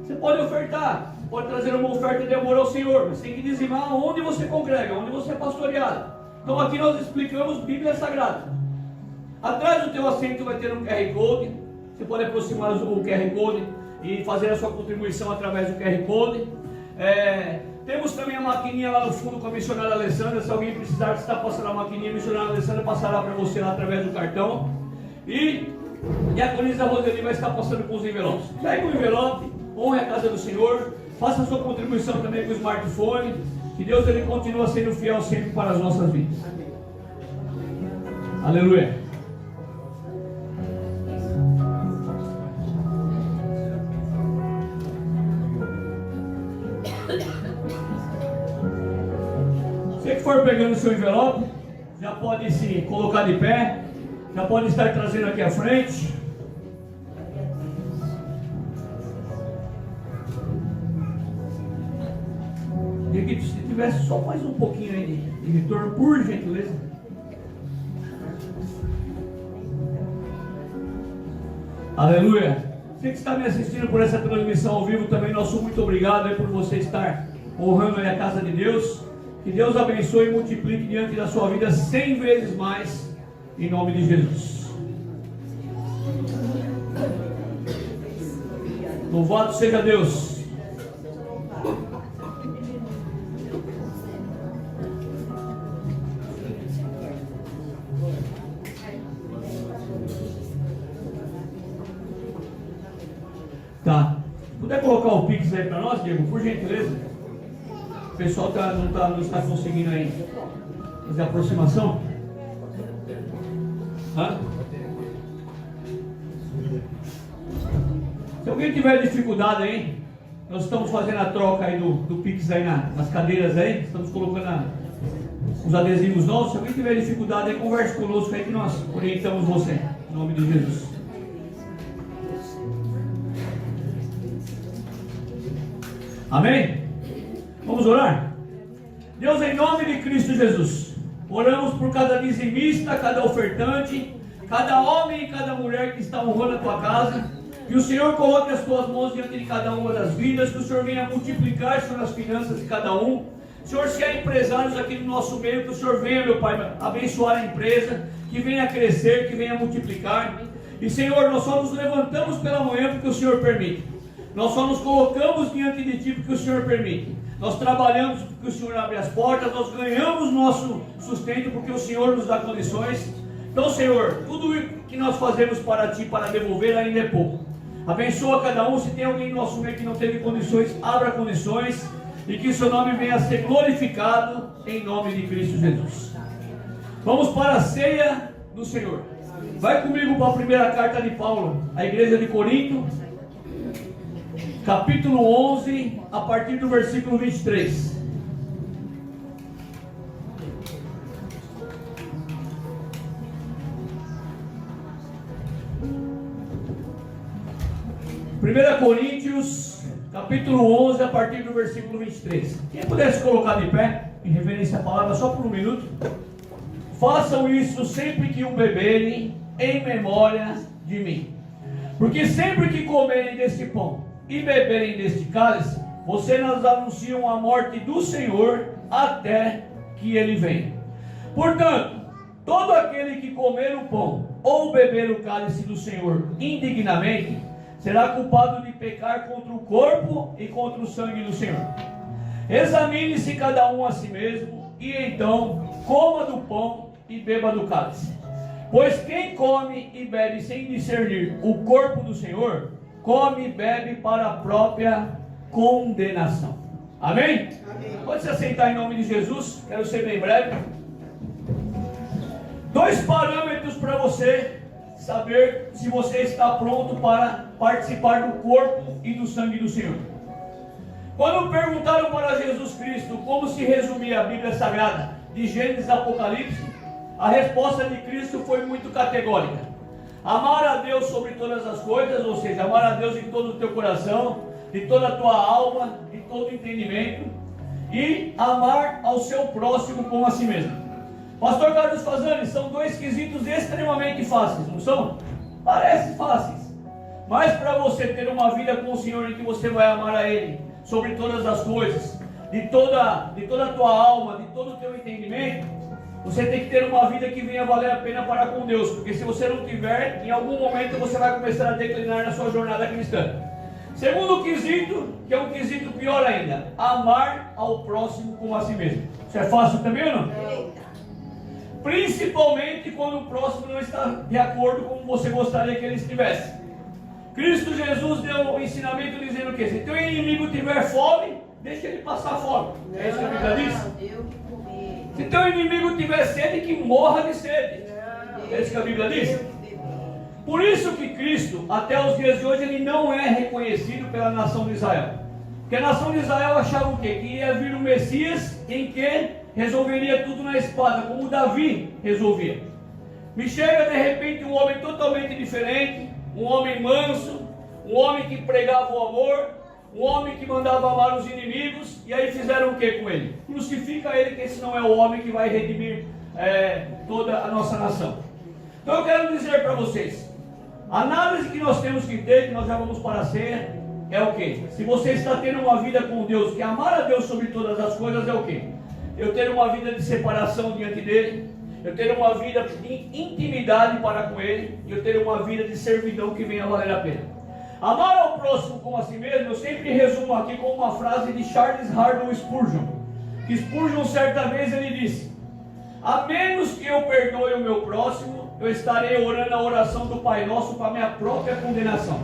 você pode ofertar, pode trazer uma oferta de amor ao Senhor, mas tem que dizimar onde você congrega, onde você é pastoreado. Então aqui nós explicamos Bíblia Sagrada. Atrás do teu assento vai ter um QR Code. Você pode aproximar o QR Code e fazer a sua contribuição através do QR Code. Temos também a maquininha lá no fundo com a missionária Alessandra. Se alguém precisar, que está passando a maquininha, a missionária Alessandra passará para você lá através do cartão. E a Diaconisa Roseli vai estar passando com os envelopes. Pegue o envelope, honre a casa do Senhor, faça a sua contribuição também com o smartphone. Que Deus ele continua sendo fiel sempre para as nossas vidas. Aleluia. Você que for pegando o seu envelope, já pode se colocar de pé, já pode estar trazendo aqui à frente. E se tivesse só mais um pouquinho aí de retorno, por gentileza. Aleluia. Você que está me assistindo por essa transmissão ao vivo também, nosso muito obrigado aí por você estar honrando aí a casa de Deus. Que Deus abençoe e multiplique diante da sua vida 100 vezes mais, em nome de Jesus. Louvado seja Deus. Tá. Se puder colocar o Pix aí para nós, Diego, por gentileza. O pessoal não está conseguindo aí fazer a aproximação. Hã? Se alguém tiver dificuldade aí, nós estamos fazendo a troca aí do Pix aí nas cadeiras aí. Estamos colocando os adesivos novos. Se alguém tiver dificuldade aí, converse conosco aí que nós orientamos você. Em nome de Jesus. Amém? Vamos orar? Deus, em nome de Cristo Jesus, oramos por cada dizimista, cada ofertante, cada homem e cada mulher que está honrando a tua casa. Que o Senhor coloque as tuas mãos diante de cada uma das vidas, que o Senhor venha multiplicar sobre as finanças de cada um. Senhor, se há empresários aqui no nosso meio, que o Senhor venha, meu Pai, abençoar a empresa, que venha crescer, que venha multiplicar. E Senhor, nós só nos levantamos pela manhã porque o Senhor permite. Nós só nos colocamos diante de Ti porque o Senhor permite. Nós trabalhamos porque o Senhor abre as portas, nós ganhamos nosso sustento porque o Senhor nos dá condições. Então, Senhor, tudo que nós fazemos para Ti, para devolver, ainda é pouco. Abençoa cada um. Se tem alguém no nosso meio que não teve condições, abra condições. E que o Seu nome venha a ser glorificado em nome de Cristo Jesus. Vamos para a ceia do Senhor. Vai comigo para a primeira carta de Paulo à igreja de Corinto, capítulo 11, a partir do versículo 23. Primeira Coríntios, capítulo 11, a partir do versículo 23. Quem pudesse colocar de pé, em reverência à palavra, só por um minuto. Façam isso sempre que o beberem, em memória de mim. Porque sempre que comerem deste pão e beberem deste cálice, vocês nos anunciam a morte do Senhor até que Ele venha. Portanto, todo aquele que comer o pão ou beber o cálice do Senhor indignamente, será culpado de pecar contra o corpo e contra o sangue do Senhor. Examine-se cada um a si mesmo, e então coma do pão e beba do cálice. Pois quem come e bebe sem discernir o corpo do Senhor, come e bebe para a própria condenação. Amém? Amém. Pode se aceitar em nome de Jesus. Quero ser bem breve. 2 parâmetros para você saber se você está pronto para participar do corpo e do sangue do Senhor. Quando perguntaram para Jesus Cristo como se resumia a Bíblia Sagrada, de Gênesis a Apocalipse, a resposta de Cristo foi muito categórica. Amar a Deus sobre todas as coisas, ou seja, amar a Deus em todo o teu coração, de toda a tua alma, de todo o entendimento, e amar ao seu próximo como a si mesmo. Pastor Carlos Fazani, são dois quesitos extremamente fáceis, não são? Parecem fáceis. Mas para você ter uma vida com o Senhor em que você vai amar a Ele sobre todas as coisas, de toda a tua alma, de todo o teu entendimento, você tem que ter uma vida que venha valer a pena para com Deus, porque se você não tiver, em algum momento você vai começar a declinar na sua jornada cristã. Segundo quesito, que é um quesito pior ainda, amar ao próximo como a si mesmo. Isso é fácil também ou não? Principalmente quando o próximo não está de acordo com você gostaria que ele estivesse. Cristo Jesus deu um ensinamento dizendo o quê? Se teu inimigo tiver fome, deixa ele passar fome. É isso que a Bíblia diz? Se teu inimigo tiver sede, que morra de sede. É isso que a Bíblia diz? Por isso que Cristo, até os dias de hoje, ele não é reconhecido pela nação de Israel. Porque a nação de Israel achava o quê? Que ia vir o Messias em que resolveria tudo na espada, como Davi resolvia. Me chega de repente um homem totalmente diferente, um homem manso, um homem que pregava o amor, um homem que mandava amar os inimigos, e aí fizeram o que com ele? Crucifica ele, que esse não é o homem que vai redimir toda a nossa nação. Então eu quero dizer para vocês, a análise que nós temos que ter, que nós já vamos para a ceia, é o que? Se você está tendo uma vida com Deus, que amar a Deus sobre todas as coisas é o que? Eu ter uma vida de separação diante dele, eu ter uma vida de intimidade para com ele, e eu ter uma vida de servidão que venha valer a pena. Amar ao próximo como a si mesmo, eu sempre resumo aqui com uma frase de Charles Haddon Spurgeon. Que Spurgeon certa vez ele disse: a menos que eu perdoe o meu próximo, eu estarei orando a oração do Pai Nosso para a minha própria condenação.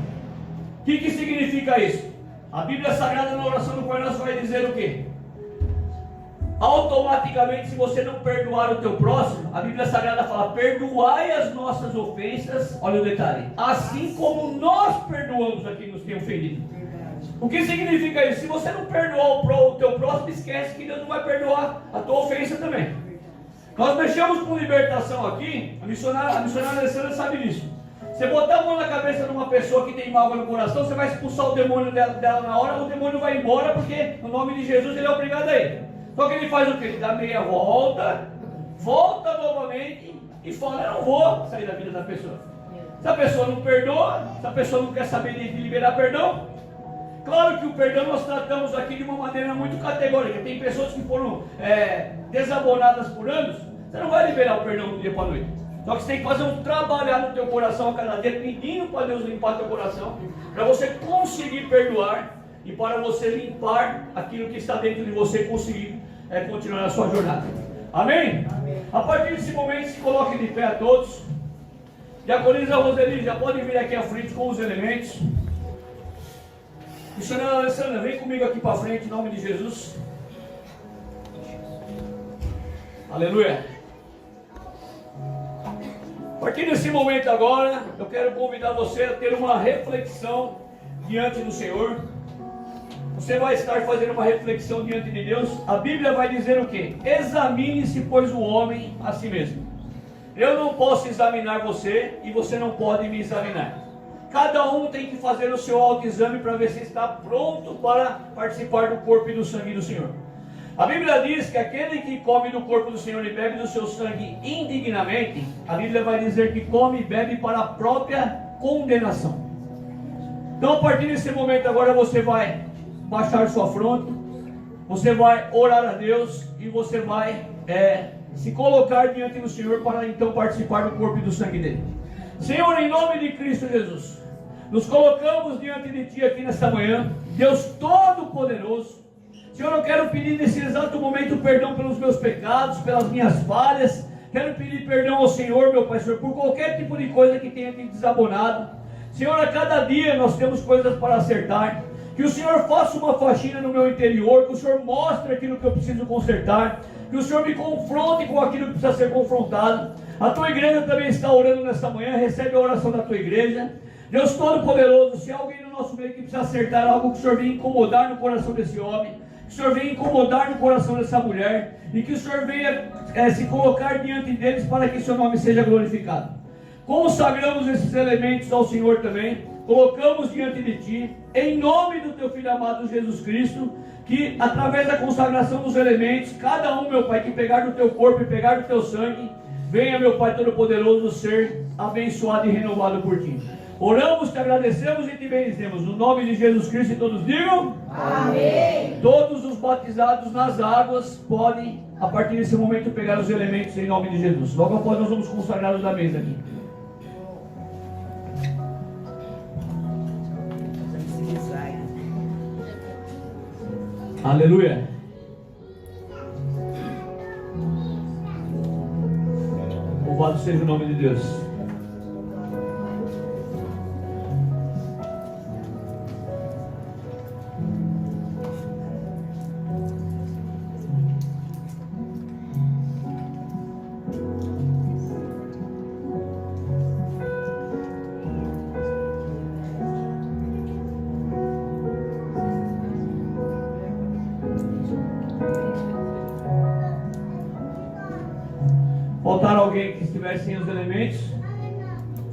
O que significa isso? A Bíblia Sagrada na oração do Pai Nosso vai dizer o quê? Automaticamente, se você não perdoar o teu próximo, a Bíblia Sagrada fala: perdoai as nossas ofensas, olha o detalhe, assim como nós perdoamos a quem nos tem ofendido. O que significa isso? Se você não perdoar o teu próximo, esquece que Deus não vai perdoar a tua ofensa também. Nós mexemos com libertação aqui, a missionária Alessandra sabe disso. Você botar a mão na cabeça de uma pessoa que tem mágoa no coração, você vai expulsar o demônio dela na hora, o demônio vai embora, porque no nome de Jesus ele é obrigado a ir. Só que ele faz o quê? Ele dá meia volta, volta novamente e fala: eu não vou sair da vida da pessoa. Se a pessoa não perdoa, se a pessoa não quer saber de liberar perdão, claro que o perdão nós tratamos aqui de uma maneira muito categórica. Tem pessoas que foram desabonadas por anos, você não vai liberar o perdão do dia para a noite. Só que você tem que fazer um trabalhar no teu coração a cada dia, pedindo para Deus limpar teu coração, para você conseguir perdoar e para você limpar aquilo que está dentro de você, conseguir continuar a sua jornada. Amém? Amém? A partir desse momento, se coloque de pé a todos. Diaconisa Roseli, já pode vir aqui à frente com os elementos. Missionária Alessandra, vem comigo aqui para frente, em nome de Jesus. Aleluia. A partir desse momento agora, eu quero convidar você a ter uma reflexão diante do Senhor. Você vai estar fazendo uma reflexão diante de Deus. A Bíblia vai dizer o quê? Examine-se, pois, o homem a si mesmo. Eu não posso examinar você e você não pode me examinar. Cada um tem que fazer o seu autoexame para ver se está pronto para participar do corpo e do sangue do Senhor. A Bíblia diz que aquele que come do corpo do Senhor e bebe do seu sangue indignamente, a Bíblia vai dizer que come e bebe para a própria condenação. Então, a partir desse momento agora você vai baixar sua fronte, você vai orar a Deus e você vai se colocar diante do Senhor para então participar do corpo e do sangue dele. Senhor, em nome de Cristo Jesus, nos colocamos diante de Ti aqui nesta manhã, Deus Todo-Poderoso. Senhor, eu quero pedir nesse exato momento perdão pelos meus pecados, pelas minhas falhas. Quero pedir perdão ao Senhor, meu Pai, Senhor, por qualquer tipo de coisa que tenha te desabonado. Senhor, a cada dia nós temos coisas para acertar. Que o Senhor faça uma faxina no meu interior, que o Senhor mostre aquilo que eu preciso consertar, que o Senhor me confronte com aquilo que precisa ser confrontado. A tua igreja também está orando nesta manhã, recebe a oração da tua igreja. Deus Todo-Poderoso, se há alguém no nosso meio que precisa acertar algo, que o Senhor venha incomodar no coração desse homem, que o Senhor venha incomodar no coração dessa mulher, e que o Senhor venha se colocar diante deles para que seu nome seja glorificado. Consagramos esses elementos ao Senhor também, colocamos diante de Ti, em nome do Teu Filho amado Jesus Cristo, que através da consagração dos elementos, cada um, meu Pai, que pegar do Teu corpo e pegar do Teu sangue, venha, meu Pai Todo-Poderoso, ser abençoado e renovado por Ti. Oramos, Te agradecemos e Te bendizemos. No nome de Jesus Cristo, e todos digam: amém. Todos os batizados nas águas podem, a partir desse momento, pegar os elementos em nome de Jesus. Logo após nós vamos consagrar-los da mesa aqui. Aleluia. Louvado seja o nome de Deus. Faltar alguém que estiver sem os elementos,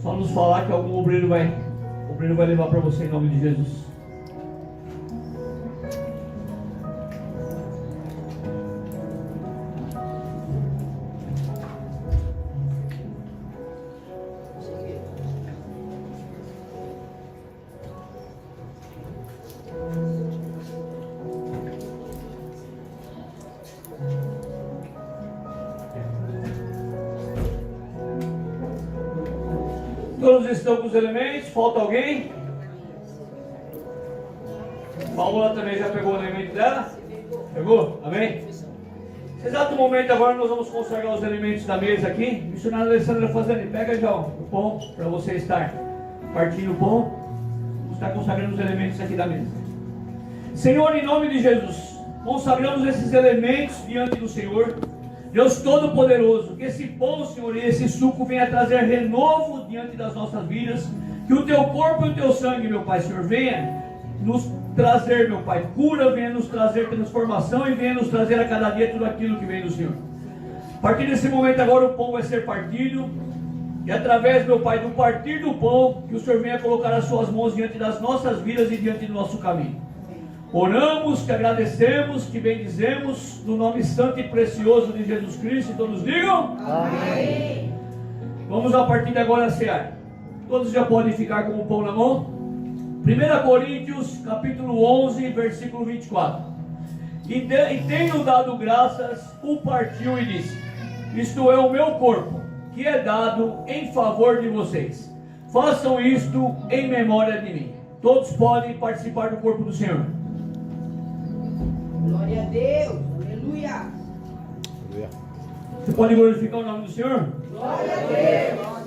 só nos falar que algum obreiro vai levar para você em nome de Jesus. Todos estão com os elementos? Falta alguém? Paola também já pegou o elemento dela? Pegou? Amém? Nesse exato momento agora nós vamos consagrar os elementos da mesa aqui. Missionária Alessandra Fazani, pega já o pão para você estar partindo o pão. Vamos estar consagrando os elementos aqui da mesa. Senhor, em nome de Jesus, consagramos esses elementos diante do Senhor. Deus Todo-Poderoso, que esse pão, Senhor, e esse suco venha trazer renovo diante das nossas vidas, que o Teu corpo e o Teu sangue, meu Pai, Senhor, venha nos trazer, meu Pai, cura, venha nos trazer transformação e venha nos trazer a cada dia tudo aquilo que vem do Senhor. A partir desse momento agora o pão vai ser partido, e através, meu Pai, do partir do pão, que o Senhor venha colocar as Suas mãos diante das nossas vidas e diante do nosso caminho. Oramos, te agradecemos, te bendizemos, no nome santo e precioso de Jesus Cristo, e todos digam: amém. Vamos a partir de agora cear. Todos já podem ficar com o pão na mão. 1 Coríntios, capítulo 11, versículo 24. E tendo dado graças, o partiu e disse: isto é o meu corpo, que é dado em favor de vocês. Façam isto em memória de mim. Todos podem participar do corpo do Senhor. Glória a Deus, aleluia. Você pode glorificar o nome do Senhor? Glória a Deus.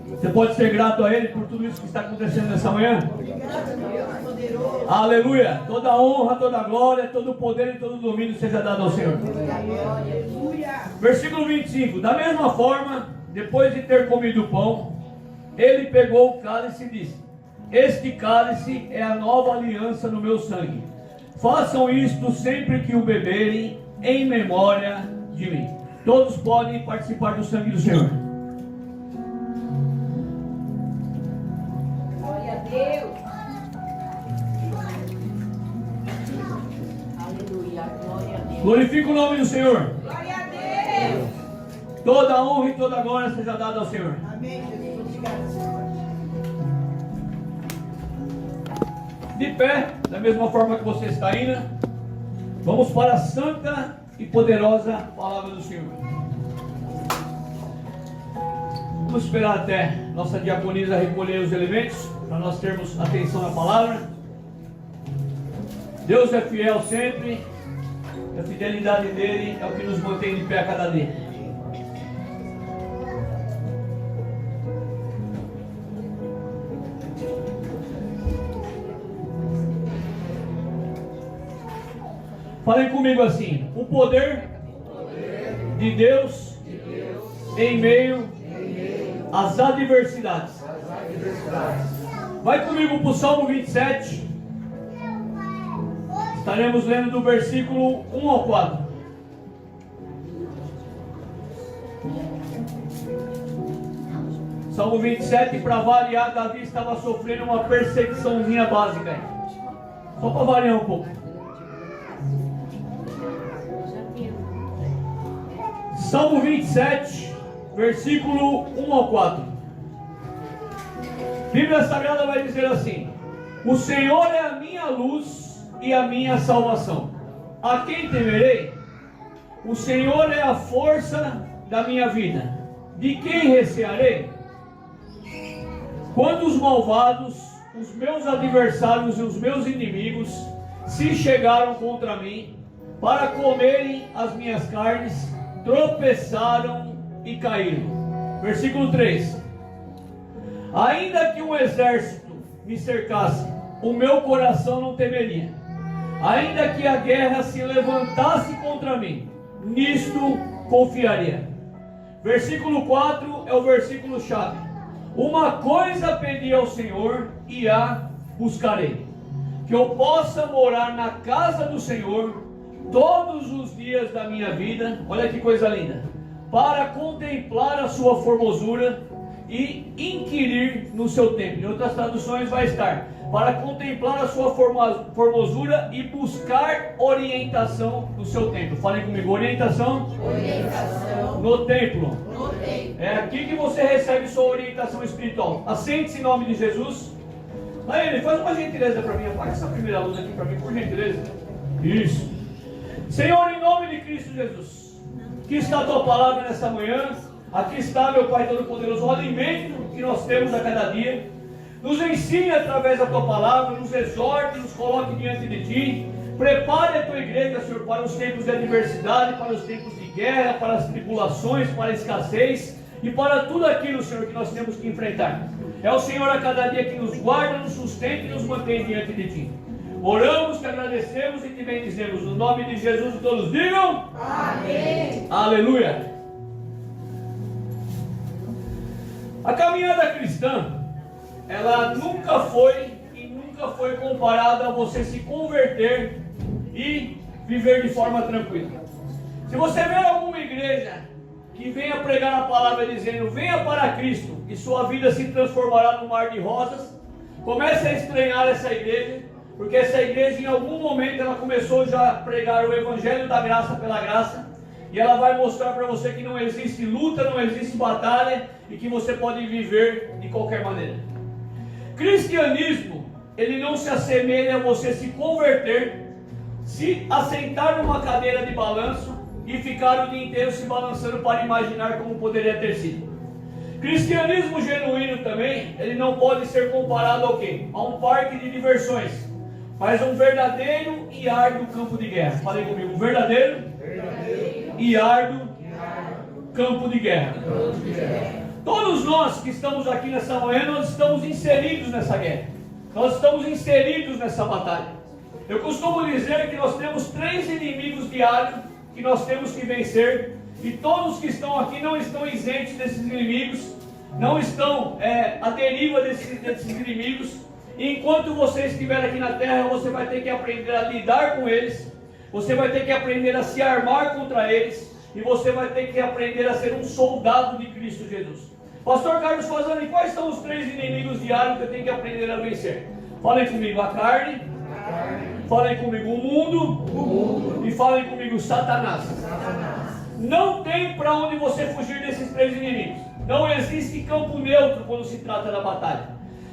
Você pode ser grato a Ele por tudo isso que está acontecendo nessa manhã? Obrigado, Deus poderoso. Aleluia! Toda honra, toda glória, todo poder e todo domínio seja dado ao Senhor. Aleluia. Versículo 25. Da mesma forma, depois de ter comido o pão, Ele pegou o cálice e disse: este cálice é a nova aliança no meu sangue. Façam isto sempre que o beberem, em memória de mim. Todos podem participar do sangue do Senhor. Glória a Deus. Aleluia. Glória a Deus. Glorifica o nome do Senhor. Glória a Deus. Toda honra e toda glória seja dada ao Senhor. Amém, Jesus. Obrigado, Senhor. De pé, da mesma forma que você está indo, vamos para a santa e poderosa palavra do Senhor. Vamos esperar até nossa diaconisa recolher os elementos, para nós termos atenção na palavra. Deus é fiel sempre, a fidelidade dele é o que nos mantém de pé a cada dia. Falem comigo assim: o poder de Deus em meio às adversidades. Vai comigo para o Salmo 27. Estaremos lendo do versículo 1 ao 4. Salmo 27, para variar, Davi estava sofrendo uma perseguiçãozinha básica. Só para variar um pouco. Salmo 27, versículo 1 ao 4. Bíblia Sagrada vai dizer assim: o Senhor é a minha luz e a minha salvação. A quem temerei? O Senhor é a força da minha vida. De quem recearei? Quando os malvados, os meus adversários e os meus inimigos se chegaram contra mim para comerem as minhas carnes, tropeçaram e caíram. Versículo 3. Ainda que um exército me cercasse, o meu coração não temeria. Ainda que a guerra se levantasse contra mim, nisto confiaria. Versículo 4 é o versículo chave. Uma coisa pedi ao Senhor e a buscarei, que eu possa morar na casa do Senhor todos os dias da minha vida. Olha que coisa linda. Para contemplar a sua formosura e inquirir no seu templo. Em outras traduções vai estar: para contemplar a sua formosura e buscar orientação no seu templo. Falem comigo: orientação. Orientação No templo. no templo. É aqui que você recebe sua orientação espiritual. Assente-se em nome de Jesus. Aí, faz uma gentileza para mim. Apaga essa primeira luz aqui para mim, por gentileza. Isso. Senhor, em nome de Cristo Jesus, aqui está a tua palavra nessa manhã. Aqui está, meu Pai Todo-Poderoso, o alimento que nós temos a cada dia. Nos ensine através da tua palavra, nos exorte, nos coloque diante de ti. Prepare a tua igreja, Senhor, para os tempos de adversidade, para os tempos de guerra, para as tribulações, para a escassez e para tudo aquilo, Senhor, que nós temos que enfrentar. É o Senhor a cada dia que nos guarda, nos sustenta e nos mantém diante de ti. Oramos, te agradecemos e te bendizemos. No nome de Jesus, todos digam amém. Aleluia. A caminhada cristã, ela nunca foi comparada a você se converter e viver de forma tranquila. Se você vê alguma igreja que venha pregar a palavra dizendo venha para Cristo e sua vida se transformará num mar de rosas, comece a estranhar essa igreja, porque essa igreja em algum momento ela começou já a pregar o evangelho da graça pela graça, e ela vai mostrar para você que não existe luta, não existe batalha e que você pode viver de qualquer maneira. Cristianismo, ele não se assemelha a você se converter, se assentar numa cadeira de balanço e ficar o dia inteiro se balançando para imaginar como poderia ter sido. Cristianismo genuíno também, ele não pode ser comparado ao quê? A um parque de diversões, mas a um verdadeiro e árduo campo de guerra. Falei comigo, um verdadeiro e árduo campo de guerra. Todos nós que estamos aqui nessa manhã, nós estamos inseridos nessa guerra. Nós estamos inseridos nessa batalha. Eu costumo dizer que nós temos 3 inimigos diários que nós temos que vencer. E todos que estão aqui não estão isentos desses inimigos, não estão à deriva desses inimigos. E enquanto você estiver aqui na terra, você vai ter que aprender a lidar com eles. Você vai ter que aprender a se armar contra eles. E você vai ter que aprender a ser um soldado de Cristo Jesus. Pastor Carlos Fazani, quais são os 3 inimigos diários que eu tenho que aprender a vencer? Falem comigo a carne, falem comigo o mundo, e falem comigo Satanás. Não tem para onde você fugir desses 3 inimigos. Não existe campo neutro quando se trata da batalha.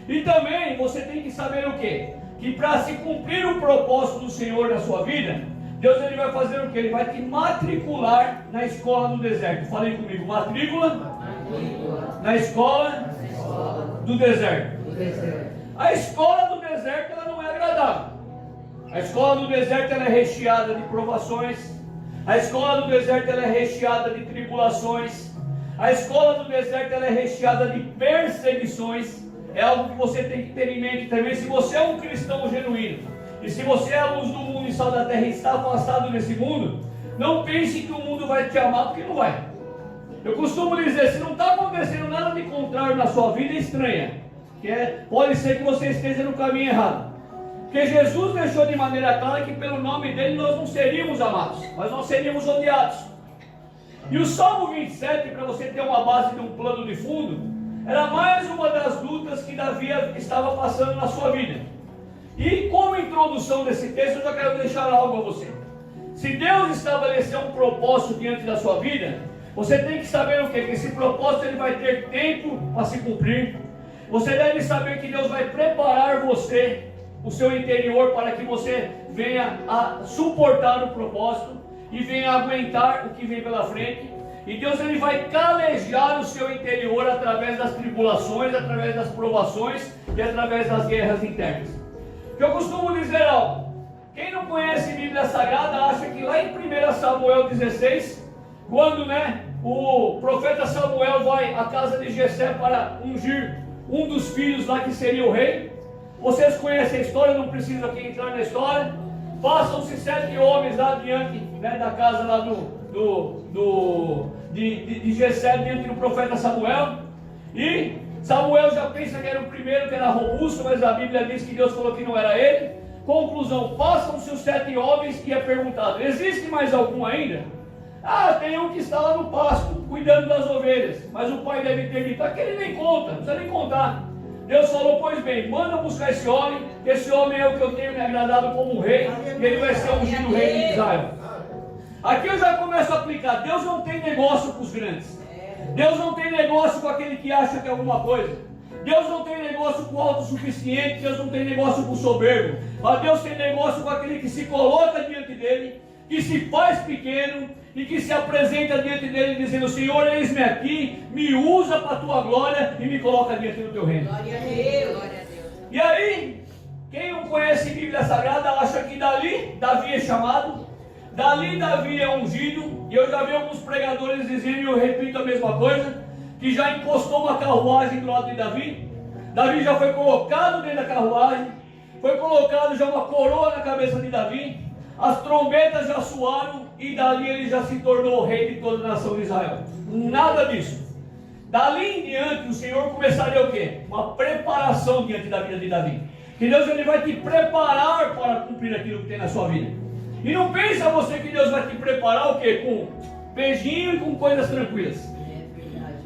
E também você tem que saber o quê? Que para se cumprir o propósito do Senhor na sua vida, Deus ele vai fazer o quê? Ele vai te matricular na escola do deserto. Falem comigo, matrícula na escola do deserto. A escola do deserto ela não é agradável. A escola do deserto ela é recheada de provações. A escola do deserto ela é recheada de tribulações. A escola do deserto ela é recheada de perseguições. É algo que você tem que ter em mente também. Se você é um cristão genuíno, e se você é a luz do mundo e sal da terra e está afastado desse mundo, não pense que o mundo vai te amar, porque não vai. Eu costumo dizer, se não está acontecendo nada de contrário na sua vida, estranha. Pode ser que você esteja no caminho errado. Porque Jesus deixou de maneira clara que pelo nome dele nós não seríamos amados, mas nós seríamos odiados. E o Salmo 27, para você ter uma base de um plano de fundo, era mais uma das lutas que Davi estava passando na sua vida. E como introdução desse texto, eu já quero deixar algo a você. Se Deus estabeleceu um propósito diante da sua vida, você tem que saber o quê? Que esse propósito ele vai ter tempo para se cumprir. Você deve saber que Deus vai preparar você, o seu interior, para que você venha a suportar o propósito e venha a aguentar o que vem pela frente. E Deus ele vai calejar o seu interior através das tribulações, através das provações e através das guerras internas. Eu costumo dizer algo. Quem não conhece Bíblia Sagrada acha que lá em 1 Samuel 16, quando o profeta Samuel vai à casa de Jessé para ungir um dos filhos lá que seria o rei. Vocês conhecem a história, não preciso aqui entrar na história. Passam-se 7 homens lá diante da casa lá de Jessé, diante do profeta Samuel. E Samuel já pensa que era o primeiro, que era robusto, mas a Bíblia diz que Deus falou que não era ele. Conclusão, passam-se os 7 homens e é perguntado: existe mais algum ainda? Ah, tem um que está lá no pasto, cuidando das ovelhas. Mas o pai deve ter dito: aquele nem conta, não precisa nem contar. Deus falou: pois bem, manda buscar esse homem é o que eu tenho me agradado como um rei, e ele vai ser ungido rei de Israel. Aqui eu já começo a aplicar. Deus não tem negócio com os grandes. Deus não tem negócio com aquele que acha que é alguma coisa. Deus não tem negócio com o autossuficiente. Deus não tem negócio com o soberbo. Mas Deus tem negócio com aquele que se coloca diante dele, que se faz pequeno e que se apresenta diante dele dizendo: Senhor, eis-me aqui, me usa para a tua glória e me coloca diante do teu reino. Glória a Deus. Glória a Deus. E aí, quem não conhece Bíblia Sagrada acha que dali Davi é chamado, dali Davi é ungido. E eu já vi alguns pregadores dizendo, e eu repito a mesma coisa, que já encostou uma carruagem do lado de Davi. Davi já foi colocado dentro da carruagem, foi colocado já uma coroa na cabeça de Davi, as trombetas já soaram e dali ele já se tornou o rei de toda a nação de Israel. Nada disso. Dali em diante o Senhor começaria o quê? Uma preparação diante da vida de Davi. Que Deus ele vai te preparar para cumprir aquilo que tem na sua vida. E não pensa você que Deus vai te preparar o quê? Com beijinho e com coisas tranquilas.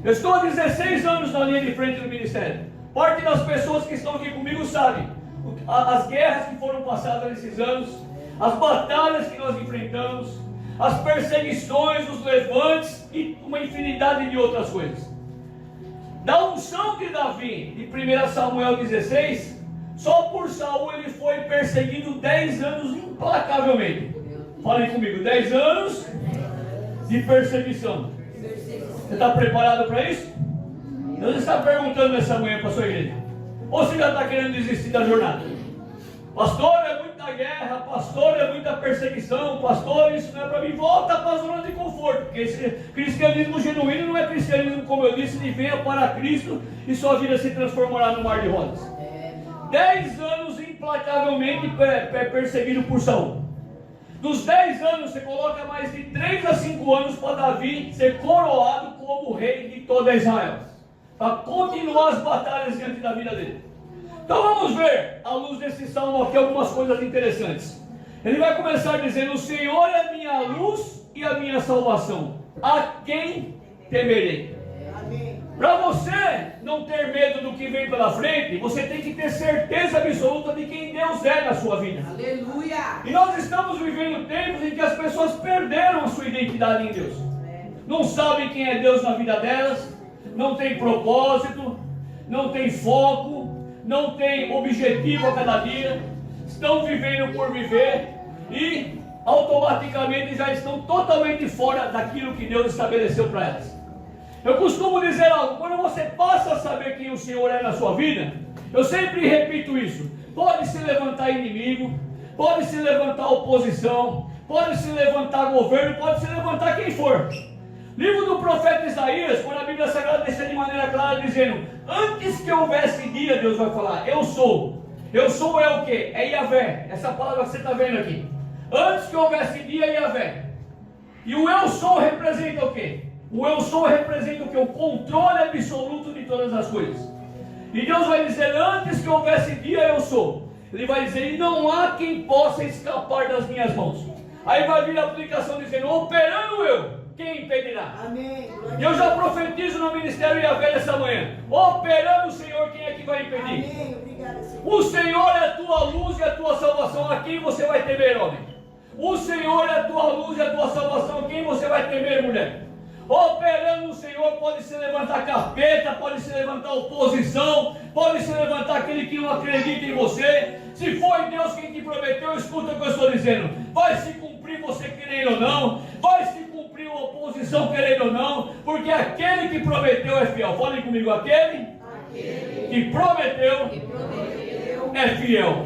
Eu estou há 16 anos na linha de frente do ministério. Parte das pessoas que estão aqui comigo sabem as guerras que foram passadas nesses anos, as batalhas que nós enfrentamos, as perseguições, os levantes e uma infinidade de outras coisas. Da unção de Davi, de 1 Samuel 16, só por Saul ele foi perseguido 10 anos implacavelmente. Falem comigo, 10 anos de perseguição. Você está preparado para isso? Deus está perguntando nessa manhã para a sua igreja. Ou você já está querendo desistir da jornada? Pastor, é muita guerra, pastor, é muita perseguição, pastor, isso não é para mim. Volta para a zona de conforto, porque esse cristianismo genuíno não é cristianismo, como eu disse, de venha para Cristo e sua vida se transformará no mar de rosas. 10 anos implacavelmente perseguido por Saul. Dos 10 anos, você coloca mais de 3 a 5 anos para Davi ser coroado como rei de toda Israel, para continuar as batalhas diante da vida dele. Então vamos ver, à luz desse salmo aqui, algumas coisas interessantes. Ele vai começar dizendo: o Senhor é a minha luz e a minha salvação, a quem temerei? Para você não ter medo do que vem pela frente, você tem que ter certeza absoluta de quem Deus é na sua vida. Aleluia! E nós estamos vivendo tempos em que as pessoas perderam a sua identidade em Deus. Não sabem quem é Deus na vida delas, não tem propósito, não tem foco, não tem objetivo a cada dia, estão vivendo por viver e automaticamente já estão totalmente fora daquilo que Deus estabeleceu para elas. Eu costumo dizer algo: quando você passa a saber quem o Senhor é na sua vida, eu sempre repito isso: pode se levantar inimigo, pode se levantar oposição, pode se levantar governo, pode se levantar quem for. Livro do profeta Isaías, quando a Bíblia Sagrada deixa de maneira clara dizendo: antes que houvesse dia, Deus vai falar, eu sou. Eu sou é o que? É Yahvé, essa palavra que você está vendo aqui. Antes que houvesse dia, é Yahvé. E o eu sou representa o que? O eu sou representa o que? O controle absoluto de todas as coisas. E Deus vai dizer: antes que houvesse dia, eu sou. Ele vai dizer: e não há quem possa escapar das minhas mãos. Aí vai vir a aplicação dizendo: operando eu, quem impedirá? Amém. E eu já profetizo no ministério Yahvé essa manhã. Operando o Senhor, quem é que vai impedir? Amém. Obrigada, Senhor. O Senhor é a tua luz e a tua salvação. A quem você vai temer, homem? O Senhor é a tua luz e a tua salvação. A quem você vai temer, mulher? Operando o Senhor, pode se levantar capeta, pode se levantar oposição, pode se levantar aquele que não acredita em você. Se foi Deus quem te prometeu, escuta o que eu estou dizendo. Vai se cumprir você querendo ou não, vai se cumprir a oposição querendo ou não, porque aquele que prometeu é fiel. Falem comigo, aquele que prometeu é fiel.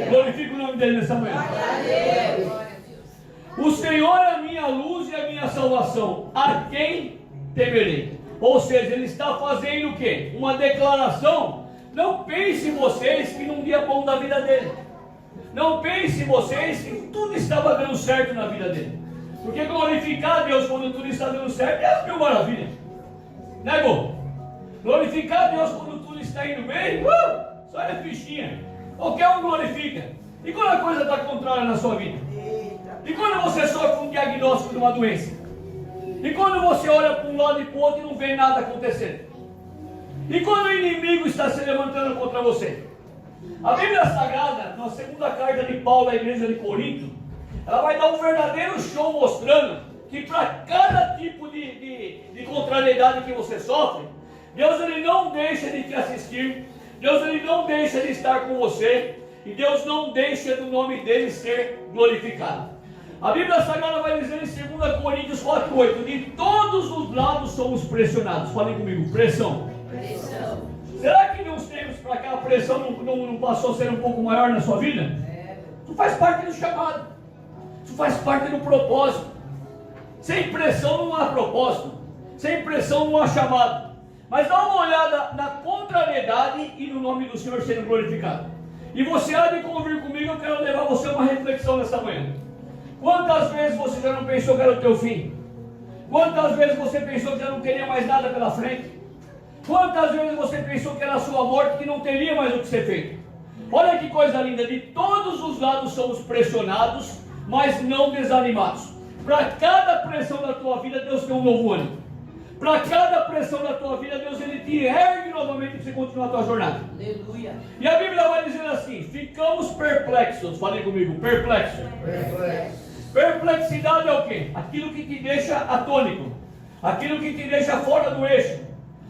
Glorifique o nome dele nessa manhã. O Senhor é a minha luz e a minha salvação. A quem temerei? Ou seja, ele está fazendo o quê? Uma declaração. Não pense vocês que num dia bom da vida dele. Não pense vocês que tudo estava dando certo na vida dele. Porque glorificar a Deus quando tudo está dando certo é mil maravilha. Né, irmão? Glorificar a Deus quando tudo está indo bem, só é fichinha. Qualquer um glorifica. E quando a coisa está contrária na sua vida? E quando você sofre um diagnóstico de uma doença? E quando você olha para um lado e para o outro e não vê nada acontecendo? E quando o inimigo está se levantando contra você? A Bíblia Sagrada, na segunda carta de Paulo à igreja de Corinto, ela vai dar um verdadeiro show mostrando que para cada tipo de contrariedade que você sofre, Deus ele não deixa de te assistir, Deus ele não deixa de estar com você, e Deus não deixa do nome dele ser glorificado. A Bíblia Sagrada vai dizer em 2 Coríntios 4:8, de todos os lados somos pressionados. Falem comigo, pressão. Será que de uns tempos para cá a pressão não passou a ser um pouco maior na sua vida? Isso faz parte do chamado, isso faz parte do propósito. Sem pressão não há propósito, sem pressão não há chamado. Mas dá uma olhada na contrariedade e no nome do Senhor sendo glorificado. E você há de convir comigo, eu quero levar você a uma reflexão nessa manhã. Quantas vezes você já não pensou que era o teu fim? Quantas vezes você pensou que já não teria mais nada pela frente? Quantas vezes você pensou que era a sua morte, que não teria mais o que ser feito? Olha que coisa linda, de todos os lados somos pressionados, mas não desanimados. Para cada pressão da tua vida, Deus tem um novo ânimo. Para cada pressão da tua vida, Deus ele te ergue novamente para você continuar a tua jornada. Aleluia. E a Bíblia vai dizer assim, ficamos perplexos. Falem comigo, perplexo. Perplexidade é o quê? Aquilo que te deixa atônito, aquilo que te deixa fora do eixo,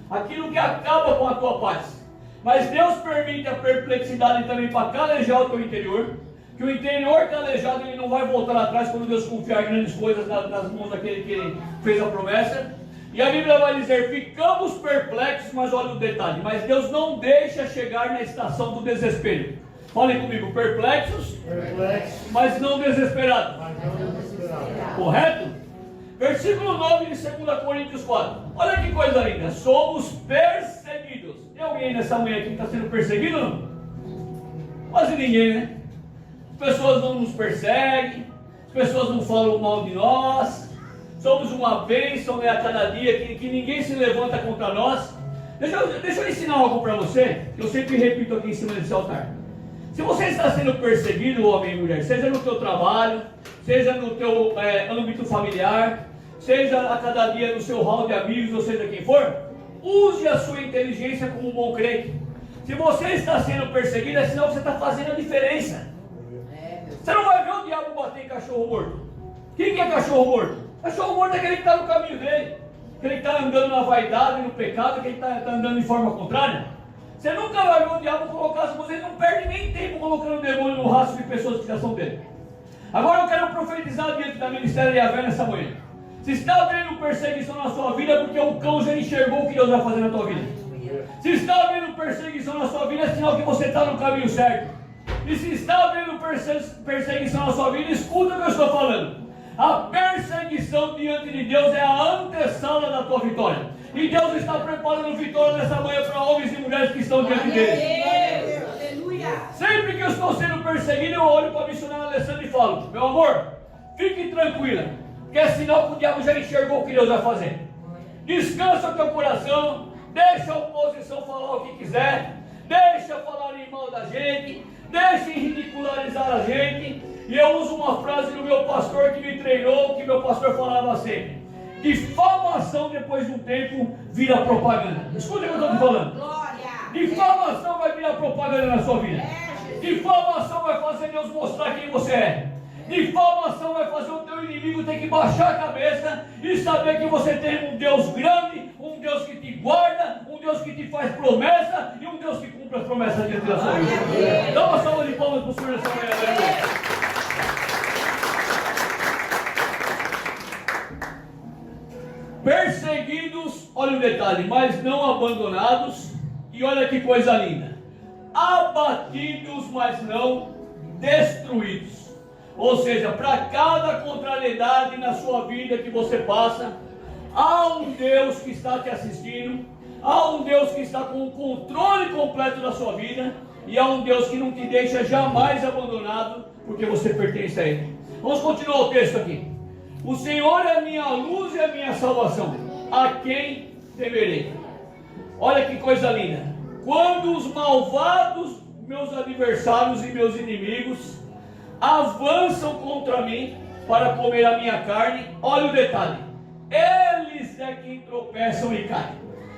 aquilo que acaba com a tua paz. Mas Deus permite a perplexidade também para calejar o teu interior, que o interior calejado ele não vai voltar atrás quando Deus confiar grandes coisas nas mãos daquele que fez a promessa. E a Bíblia vai dizer, ficamos perplexos, mas olha o detalhe, mas Deus não deixa chegar na estação do desespero. Falem comigo, perplexos, mas não desesperados. Correto? Versículo 9 de 2 Coríntios 4. Olha que coisa linda, somos perseguidos. Tem alguém nessa manhã aqui que está sendo perseguido ou não? Quase ninguém, né? As pessoas não nos perseguem, as pessoas não falam mal de nós. Somos uma bênção, né, a cada dia, que ninguém se levanta contra nós. Deixa eu ensinar algo para você, que eu sempre repito aqui em cima desse altar. Se você está sendo perseguido, homem e mulher, seja no teu trabalho, seja no teu âmbito familiar, seja a cada dia no seu hall de amigos, ou seja quem for, use a sua inteligência como um bom crente. Se você está sendo perseguido, é sinal que você está fazendo a diferença. Você não vai ver o diabo bater em cachorro morto. Quem que é cachorro morto? Cachorro morto é aquele que está no caminho dele, aquele que está andando na vaidade, no pecado, aquele que está andando de forma contrária. Você nunca vai ver o diabo colocar as coisas, ele não perde nem tempo colocando o demônio no rastro de pessoas que já são dele. Agora eu quero profetizar diante da ministério de Yahvé nessa manhã. Se está havendo perseguição na sua vida, é porque o cão já enxergou o que Deus vai fazer na tua vida. Se está havendo perseguição na sua vida, é sinal que você está no caminho certo. E se está havendo perseguição na sua vida, escuta o que eu estou falando. A perseguição diante de Deus é a antessala da tua vitória. E Deus está preparando vitória nessa manhã para homens e mulheres que estão diante dele. Aleluia. Sempre que eu estou sendo perseguido, eu olho para a missionária Alessandra e falo, meu amor, fique tranquila, que é sinal que o diabo já enxergou o que Deus vai fazer. Descansa o teu coração, deixa a oposição falar o que quiser, deixa falarem mal da gente, deixa ridicularizar a gente. E eu uso uma frase do meu pastor que me treinou, que meu pastor falava sempre: Difamação, depois de um tempo, vira propaganda. Escuta o que eu estou te falando. Glória. Difamação vai virar propaganda na sua vida. Difamação vai fazer Deus mostrar quem você é. Difamação vai fazer o teu inimigo ter que baixar a cabeça e saber que você tem um Deus grande, um Deus que te guarda, um Deus que te faz promessa e um Deus que cumpre as promessas dentro da sua vida. Dá uma salva de palmas para o Senhor nessa manhã. Perseguidos, olha o detalhe, mas não abandonados, e olha que coisa linda, abatidos, mas não destruídos. Ou seja, para cada contrariedade na sua vida que você passa, há um Deus que está te assistindo, há um Deus que está com o controle completo da sua vida, e há um Deus que não te deixa jamais abandonado, porque você pertence a Ele. Vamos continuar o texto aqui. O Senhor é a minha luz e a minha salvação, a quem temerei? Olha que coisa linda. Quando os malvados, meus adversários e meus inimigos, avançam contra mim para comer a minha carne, olha o detalhe, eles é quem tropeçam e caem.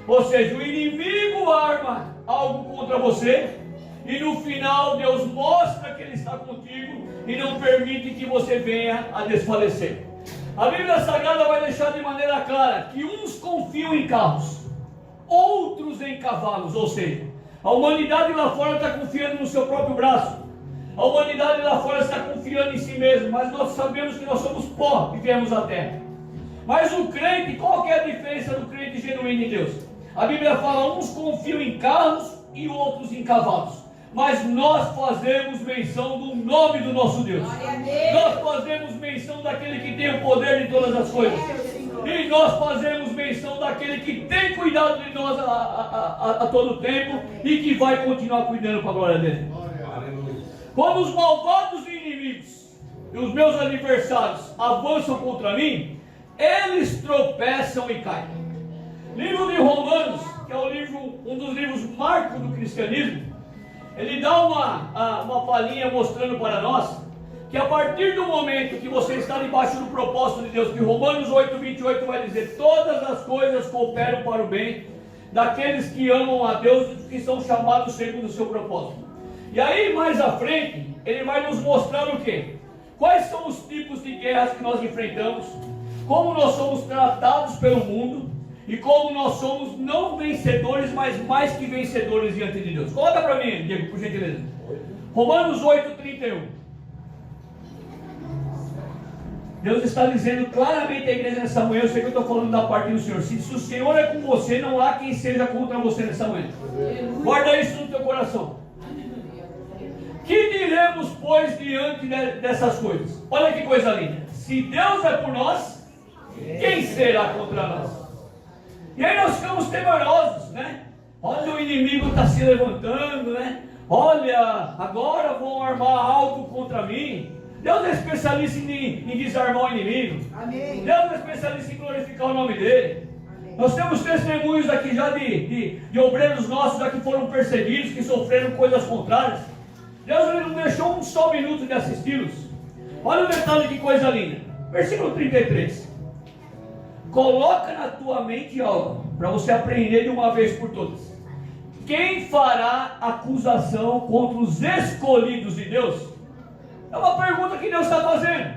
Ou seja, o inimigo arma algo contra você, e no final Deus mostra que Ele está contigo e não permite que você venha a desfalecer. A Bíblia Sagrada vai deixar de maneira clara que uns confiam em carros, outros em cavalos. Ou seja, a humanidade lá fora está confiando no seu próprio braço, a humanidade lá fora está confiando em si mesmo, mas nós sabemos que nós somos pó e viemos à terra. Mas o crente, qual que é a diferença do crente genuíno em Deus? A Bíblia fala, uns confiam em carros e outros em cavalos, mas nós fazemos menção do nome do nosso Deus. Nós fazemos menção daquele que tem o poder de todas as coisas. E nós fazemos menção daquele que tem cuidado de nós a todo tempo e que vai continuar cuidando para a glória dele. Quando os malvados inimigos e os meus adversários avançam contra mim, eles tropeçam e caem. Livro de Romanos, que é um dos livros marcos do cristianismo, ele dá uma palhinha mostrando para nós que a partir do momento que você está debaixo do propósito de Deus, que Romanos 8:28 vai dizer, todas as coisas cooperam para o bem daqueles que amam a Deus e que são chamados segundo o seu propósito. E aí mais à frente, ele vai nos mostrar o quê? Quais são os tipos de guerras que nós enfrentamos, como nós somos tratados pelo mundo, e como nós somos não vencedores, mas mais que vencedores diante de Deus. Coloca para mim, Diego, por gentileza. Romanos 8:31. Deus está dizendo claramente à igreja nessa manhã, eu sei que eu estou falando da parte do Senhor. Se o Senhor é com você, não há quem seja contra você nessa manhã. Guarda isso no teu coração. Que diremos, pois, diante dessas coisas? Olha que coisa linda. Se Deus é por nós, quem será contra nós? E aí nós ficamos temerosos, né? Olha, o inimigo está se levantando, né? Olha, agora vão armar algo contra mim. Deus é especialista em desarmar o inimigo. Amém. Deus é especialista em glorificar o nome dele. Amém. Nós temos testemunhos aqui já de obreiros nossos que foram perseguidos, que sofreram coisas contrárias. Deus não deixou um só minuto de assisti-los. Olha o detalhe, que coisa linda. Versículo 33. Coloca na tua mente algo, para você aprender de uma vez por todas. Quem fará acusação contra os escolhidos de Deus? É uma pergunta que Deus está fazendo.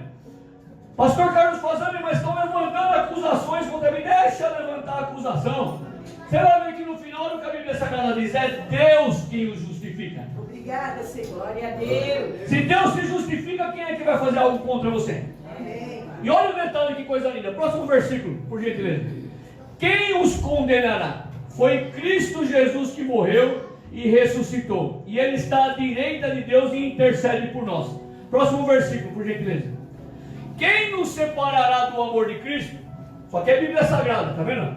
Pastor Carlos fazendo, mas estão levantando acusações contra mim. Deixa levantar a acusação. Você vai ver que no final do que a Bíblia Sagrada diz, é Deus quem o justifica. Obrigada, Senhor. Glória a Deus. Se Deus se justifica, quem é que vai fazer algo contra você? Amém. E olha o detalhe, que coisa linda. Próximo versículo, por gentileza. Quem os condenará? Foi Cristo Jesus que morreu e ressuscitou. E Ele está à direita de Deus e intercede por nós. Próximo versículo, por gentileza. Quem nos separará do amor de Cristo? Só que é Bíblia Sagrada, tá vendo?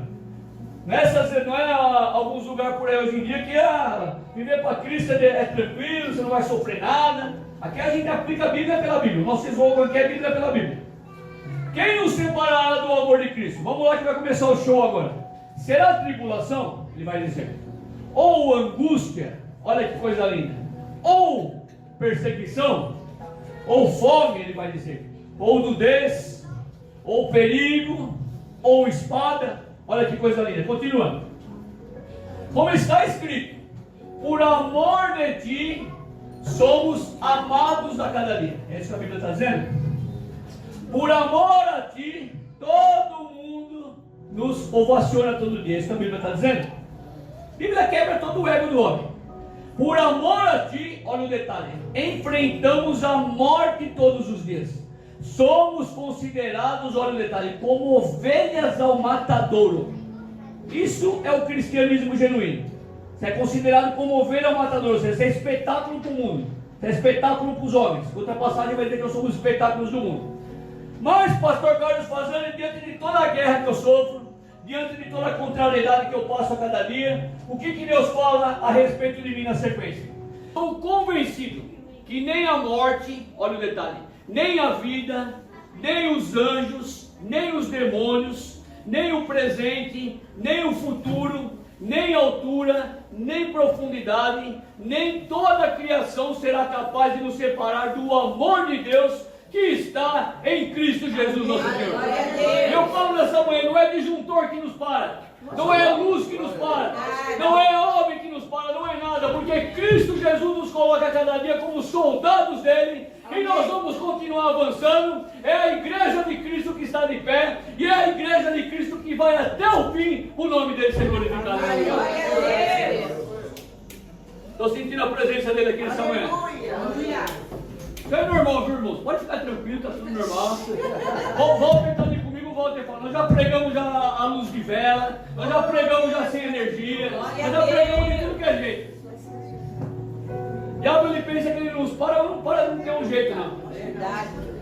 Não é alguns lugares por aí hoje em dia que viver para Cristo é tranquilo, você não vai sofrer nada. Aqui a gente aplica a Bíblia pela Bíblia. O nosso slogan aqui é Bíblia pela Bíblia. Quem nos separará do amor de Cristo? Vamos lá que vai começar o show agora. Será tribulação? Ele vai dizer. Ou angústia? Olha que coisa linda. Ou perseguição? Ou fome? Ele vai dizer. Ou nudez? Ou perigo? ou espada. Olha que coisa linda. Continuando. Como está escrito: por amor de ti somos amados a cada dia. É isso que a Bíblia está dizendo? Por amor a ti, todo mundo nos ovaciona todo dia. É isso que a Bíblia está dizendo? A Bíblia quebra todo o ego do homem. Por amor a ti, olha o detalhe, enfrentamos a morte todos os dias. Somos considerados, olha o detalhe, como ovelhas ao matadouro. Isso é o cristianismo genuíno. Você é considerado como ovelha ao matadouro. Você é espetáculo para o mundo. Você é espetáculo para os homens. Outra passagem vai dizer que eu sou os espetáculos do mundo. Mas, pastor Carlos Fazani, diante de toda a guerra que eu sofro, diante de toda a contrariedade que eu passo a cada dia, o que Deus fala a respeito de mim na sequência? Estou convencido que nem a morte, olha o detalhe, nem a vida, nem os anjos, nem os demônios, nem o presente, nem o futuro, nem altura, nem profundidade, nem toda a criação será capaz de nos separar do amor de Deus que está em Cristo Jesus, nosso Senhor. Eu falo nessa manhã, não é disjuntor que nos para, não é a luz que nos para, não é homem que nos para, não é nada, porque Cristo Jesus nos coloca cada dia como soldados dele, e nós vamos continuar avançando. É a igreja de Cristo que está de pé, e é a igreja de Cristo que vai até o fim, o nome dele ser glorificado. Estou sentindo a presença dele aqui nessa manhã. Isso é normal, viu, irmãos? Pode ficar tranquilo, está tudo normal. Volta então ali comigo, volta e fala. Nós já pregamos já a luz de vela, nós já pregamos já sem energia, nós já pregamos de tudo que é jeito. O diabo ele pensa que ele nos para, não para de não ter um jeito, não.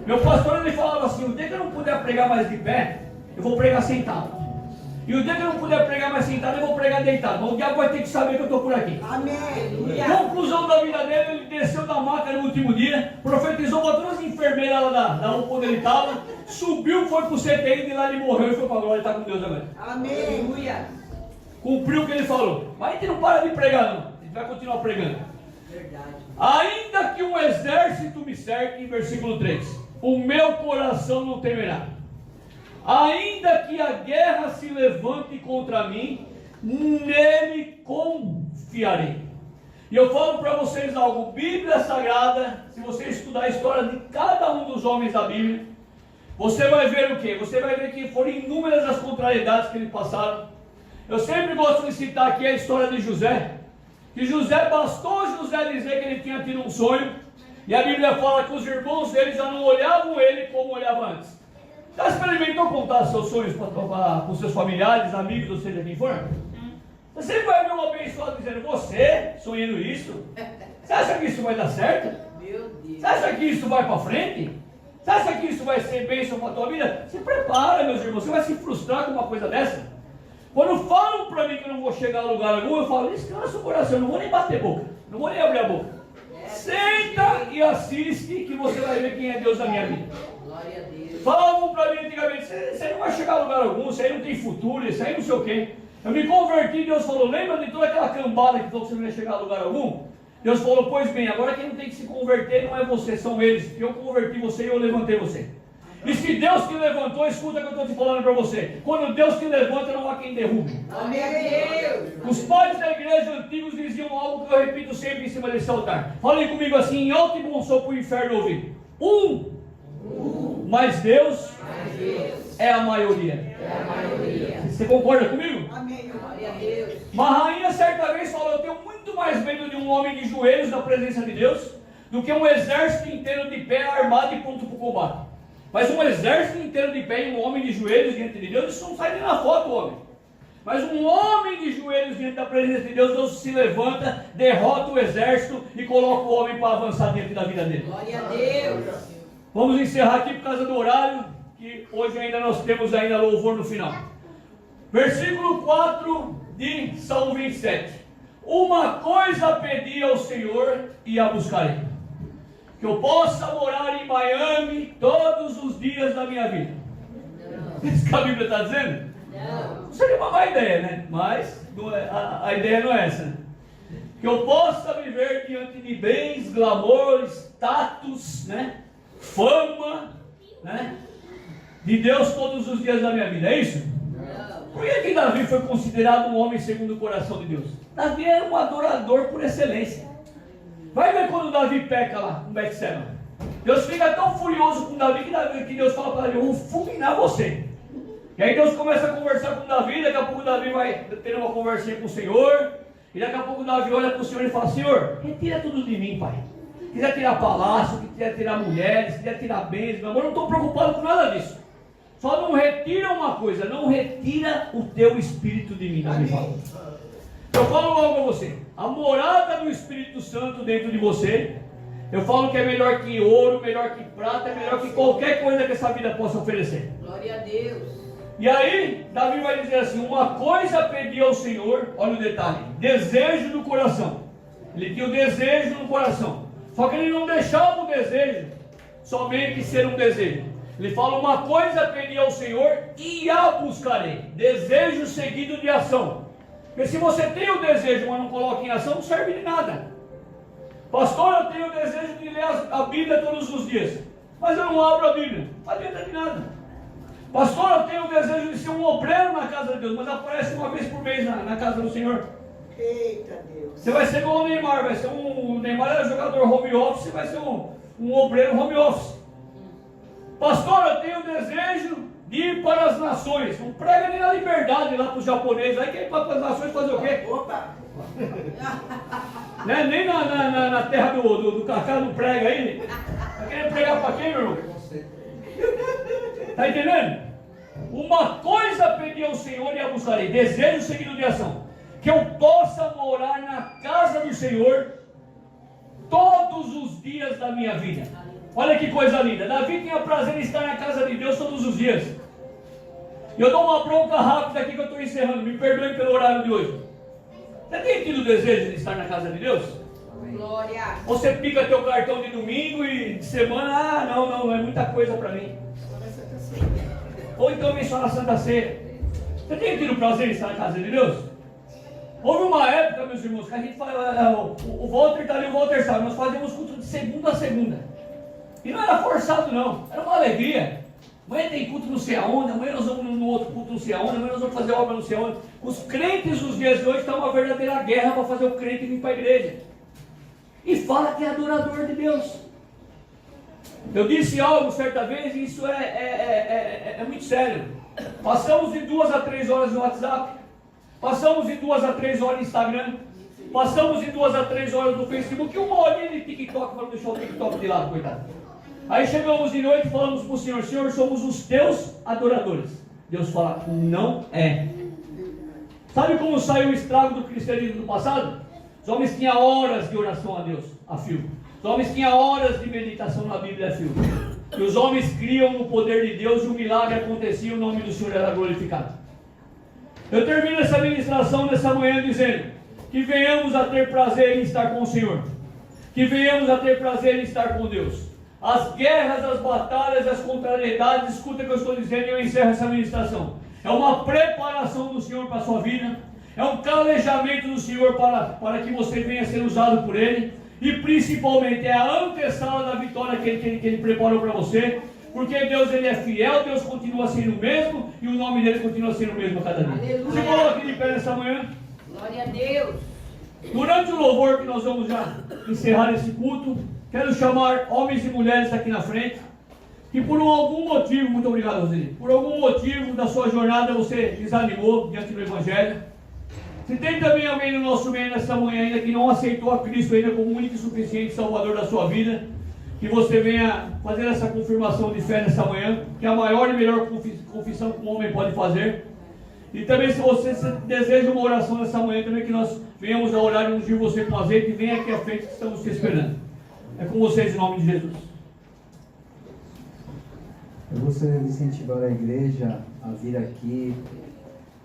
Meu pastor ele falava assim: o dia que eu não puder pregar mais de pé, eu vou pregar sentado. E o dia que eu não puder pregar mais sentado, eu vou pregar deitado. Mas o diabo vai ter que saber que eu estou por aqui. Amém. Conclusão da vida dele, ele desceu da maca no último dia, profetizou para todas as enfermeiras lá da UPA onde ele estava, subiu, foi para o CTI, de lá ele morreu e foi para a glória, ele está com Deus agora. Amém. Cumpriu o que ele falou. Mas a gente não para de pregar, não. A gente vai continuar pregando. Verdade. Ainda que um exército me cerque, versículo 3, o meu coração não temerá. Ainda que a guerra se levante contra mim, nele confiarei. E eu falo para vocês algo, Bíblia Sagrada, se você estudar a história de cada um dos homens da Bíblia, você vai ver o quê? Você vai ver que foram inúmeras as contrariedades que eles passaram. Eu sempre gosto de citar aqui a história de José, que José, bastou José dizer que ele tinha tido um sonho, e a Bíblia fala que os irmãos dele já não olhavam ele como olhavam antes. Já experimentou contar seus sonhos para os seus familiares, amigos, ou seja, quem for? Você sempre vai ver um abençoado dizendo: você, sonhando isso, você acha que isso vai dar certo? Meu Deus. Você acha que isso vai para frente? Você acha que isso vai ser bênção para a tua vida? Se prepara, meus irmãos, você vai se frustrar com uma coisa dessa. Quando falam para mim que eu não vou chegar a lugar algum, eu falo: descansa o coração, eu não vou nem bater boca, não vou nem abrir a boca. Senta e assiste que você vai ver quem é Deus na minha vida. Glória a Deus. Falavam para mim antigamente: você não vai chegar a lugar algum, isso aí não tem futuro, isso aí não sei o quê. Eu me converti, Deus falou: lembra de toda aquela cambada que falou que você não ia chegar a lugar algum? Deus falou: pois bem, agora quem não tem que se converter não é você, são eles. Eu converti você e eu levantei você. E se Deus te levantou, escuta o que eu estou te falando para você. Quando Deus te levanta, não há quem derrube. Glória a Deus. Os pais da igreja antigos diziam algo que eu repito sempre em cima desse altar. Falem comigo assim, em alto e bom som para o inferno ouvir. Mas Deus é a maioria. Você concorda comigo? Amém. Glória a Deus. Uma rainha certa vez falou: eu tenho muito mais medo de um homem de joelhos na presença de Deus do que um exército inteiro de pé, armado e pronto para o combate. Mas um exército inteiro de pé e um homem de joelhos diante de Deus, isso não sai nem na foto, homem. Mas um homem de joelhos diante da presença de Deus, Deus se levanta, derrota o exército e coloca o homem para avançar diante da vida dele. Glória a Deus. Vamos encerrar aqui por causa do horário, que hoje ainda nós temos ainda louvor no final. Versículo 4 de Salmo 27. Uma coisa pedi ao Senhor e a buscarei: que eu possa morar em Miami todos os dias da minha vida. É isso que a Bíblia está dizendo? Não seria uma má ideia, né? Mas a ideia não é essa, né? Que eu possa viver diante de bens, glamour, status, né? Fama, né? De Deus todos os dias da minha vida. É isso? Por que Davi foi considerado um homem segundo o coração de Deus? Davi era um adorador por excelência. Vai ver quando Davi peca lá, com Betseba. Deus fica tão furioso com Davi que Deus fala para ele: eu vou fulminar você. E aí Deus começa a conversar com Davi. Daqui a pouco Davi vai ter uma conversinha com o Senhor. E daqui a pouco Davi olha para o Senhor e fala: Senhor, retira tudo de mim, pai. Se quiser tirar palácio, se quiser tirar mulheres, se quiser tirar bens, meu amor, eu não estou preocupado com nada disso. Só não retira uma coisa: não retira o teu espírito de mim. Davi fala. Eu falo logo a você: a morada do Espírito Santo dentro de você, eu falo que é melhor que ouro, melhor que prata, é melhor que qualquer coisa que essa vida possa oferecer. Glória a Deus. E aí, Davi vai dizer assim: uma coisa pedi ao Senhor, olha o detalhe, desejo do coração. Ele tinha o desejo no coração, só que ele não deixava o desejo somente ser um desejo. Ele fala: uma coisa pedi ao Senhor e a buscarei. Desejo seguido de ação. Porque se você tem o desejo, mas não coloca em ação, não serve de nada. Pastor, eu tenho o desejo de ler a Bíblia todos os dias, mas eu não abro a Bíblia. Não adianta de nada. Pastor, eu tenho o desejo de ser um obreiro na casa de Deus, mas aparece uma vez por mês na casa do Senhor. Eita Deus. Você vai ser igual o Neymar, vai ser o Neymar era jogador home office, você vai ser um obreiro home office. Pastor, eu tenho o desejo de ir para as nações. Não prega nem na liberdade lá para os japoneses. Aí quer ir para as nações fazer o quê? Opa. Né? Nem na terra do Cacá não prega aí. Tá querendo pregar para quem, meu irmão? Está entendendo? Uma coisa pedi ao Senhor e a buscarei. Desejo seguido de ação. Que eu possa morar na casa do Senhor todos os dias da minha vida. Olha que coisa linda. Davi tinha prazer em estar na casa de Deus todos os dias. E eu dou uma bronca rápida aqui que eu estou encerrando. Me perdoem pelo horário de hoje. Você tem tido o desejo de estar na casa de Deus? Glória. Ou você pica teu cartão de domingo e de semana, não é muita coisa para mim. Ou então vem só na Santa Ceia. Você tem tido prazer em estar na casa de Deus? Houve uma época, meus irmãos, que a gente fala, o Walter está ali, o Walter sabe, nós fazíamos culto de segunda a segunda. E não era forçado não, era uma alegria. Amanhã tem culto não sei aonde, amanhã nós vamos no outro culto não sei aonde, amanhã nós vamos fazer obra não sei aonde. Os crentes dos dias de hoje estão uma verdadeira guerra para fazer o crente vir para a igreja. E fala que é adorador de Deus. Eu disse algo certa vez e isso é muito sério. Passamos de 2 a 3 horas no WhatsApp, passamos de 2 a 3 horas no Instagram, passamos de 2 a 3 horas no Facebook e uma horinha de TikTok para não deixar o TikTok de lado, coitado. Aí chegamos de noite e falamos para o Senhor: Senhor, somos os teus adoradores. Deus fala: não é. Sabe como saiu o estrago do cristianismo do passado? Os homens tinham horas de oração a Deus, a fio. Os homens tinham horas de meditação na Bíblia, a fio. E os homens criam no poder de Deus e o milagre acontecia e o nome do Senhor era glorificado. Eu termino essa ministração nessa manhã dizendo que venhamos a ter prazer em estar com o Senhor. Que venhamos a ter prazer em estar com Deus. As guerras, as batalhas, as contrariedades, escuta o que eu estou dizendo e eu encerro essa ministração. É uma preparação do Senhor para a sua vida. É um calejamento do Senhor para que você venha a ser usado por Ele. E principalmente é a antessala da vitória que Ele preparou para você. Porque Deus, Ele é fiel, Deus continua sendo o mesmo e o nome dEle continua sendo o mesmo a cada dia. Aleluia. Se coloque de pé nessa manhã. Glória a Deus. Durante o louvor que nós vamos já encerrar esse culto, quero chamar homens e mulheres aqui na frente, que por algum motivo, muito obrigado, Roseli, por algum motivo da sua jornada você desanimou diante do Evangelho. Se tem também alguém no nosso meio nessa manhã ainda que não aceitou a Cristo ainda como único e suficiente Salvador da sua vida, que você venha fazer essa confirmação de fé nessa manhã, que é a maior e melhor confissão que um homem pode fazer. E também se você deseja uma oração nessa manhã, também que nós venhamos a orar e ungir você com azeite, e venha aqui à frente que estamos te esperando. É com vocês em nome de Jesus. Eu gostaria de incentivar a igreja a vir aqui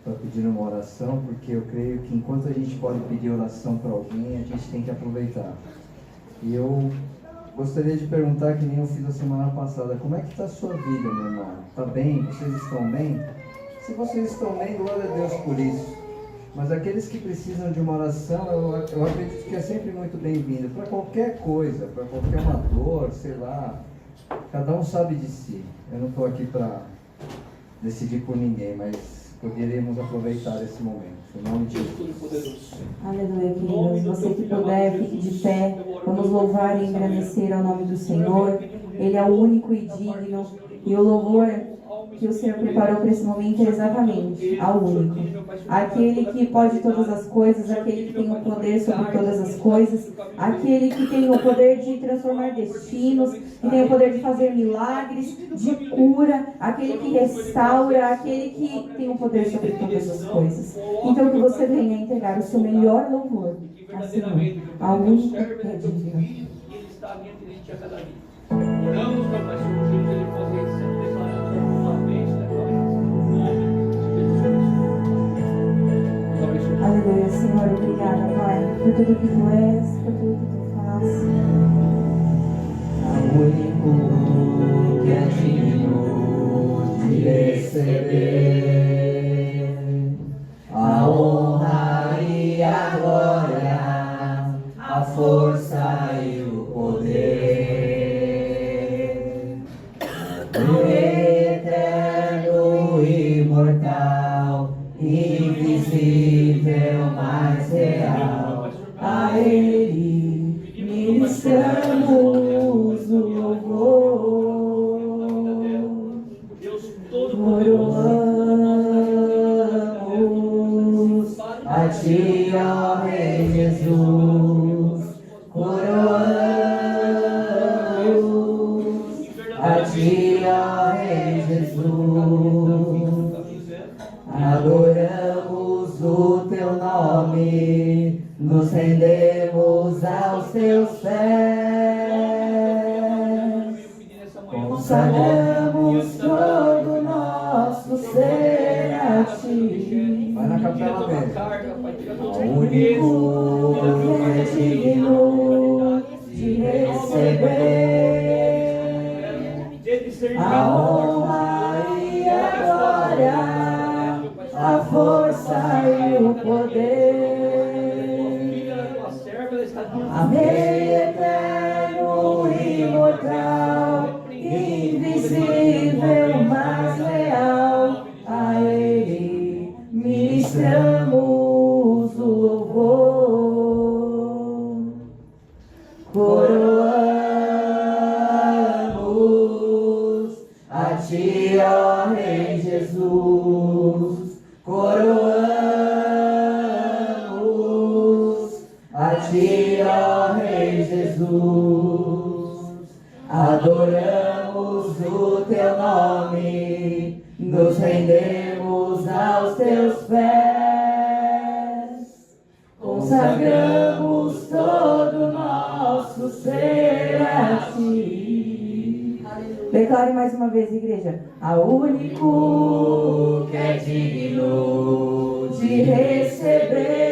para pedir uma oração, porque eu creio que enquanto a gente pode pedir oração para alguém, a gente tem que aproveitar. E eu gostaria de perguntar, que nem eu fiz a semana passada, como é que está a sua vida, meu irmão? Está bem? Vocês estão bem? Se vocês estão bem, glória a Deus por isso. Mas aqueles que precisam de uma oração, eu acredito que é sempre muito bem-vindo. Para qualquer coisa, para qualquer uma dor, sei lá, cada um sabe de si. Eu não estou aqui para decidir por ninguém, mas poderemos aproveitar esse momento. Em nome de Deus Jesus. Todo-Poderoso. Aleluia, queridos. Você que puder, fique de pé. Vamos louvar e engrandecer ao nome do Senhor. Ele é o único e digno. E o louvor que o Senhor preparou para esse momento é exatamente ao único. Aquele que pode todas as coisas, aquele que tem o poder sobre todas as coisas, aquele que tem o poder de transformar destinos, que tem o poder de fazer milagres, de cura, aquele que restaura, aquele que tem o poder sobre todas as coisas. Então que você venha entregar o seu melhor louvor ao Senhor, ao único que é digno. Ele está dentro de ti a cada dia. Oramos, meu Pai, sobre o Júlio, ele poder ser declarado uma vez, Aleluia, Senhor, obrigada, Pai, por tudo que Tu és, por tudo que Tu fazes. O único que é digno de receber a honra e a glória, a força e o poder. O eterno, imortal, invisível, mas real, a Ele ministramos o louvor. Coroamos a Ti, ó Rei Jesus. Coroamos a Ti, ó Rei Jesus. Adoramos o Teu nome, nos rendemos aos Teus pés, consagramos todo o nosso ser a Ti. Vai na capela mesmo. O único que é digno de receber a honra e a glória, a força e o poder. Amém, eterno, imortal, invisível, mas real, a Ele ministramos o louvor. Coroamos a Ti, ó Rei Jesus. Coroamos a Ti, ó Rei Jesus. Adoramos o Teu nome, nos rendemos aos Teus pés, consagramos todo o nosso ser a Ti. Declare mais uma vez, igreja. Ao único que é digno de receber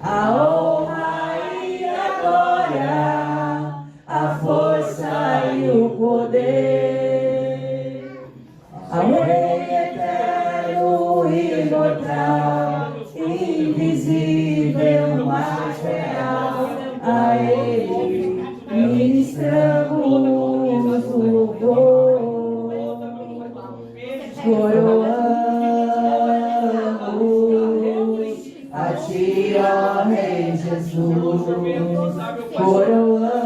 a honra e a glória, a força e o poder. Ao Rei eterno, imortal, invisível, mas real, a Ele ministramos o louvor. Coroamos a Ti, ó Rei Jesus. Coroamos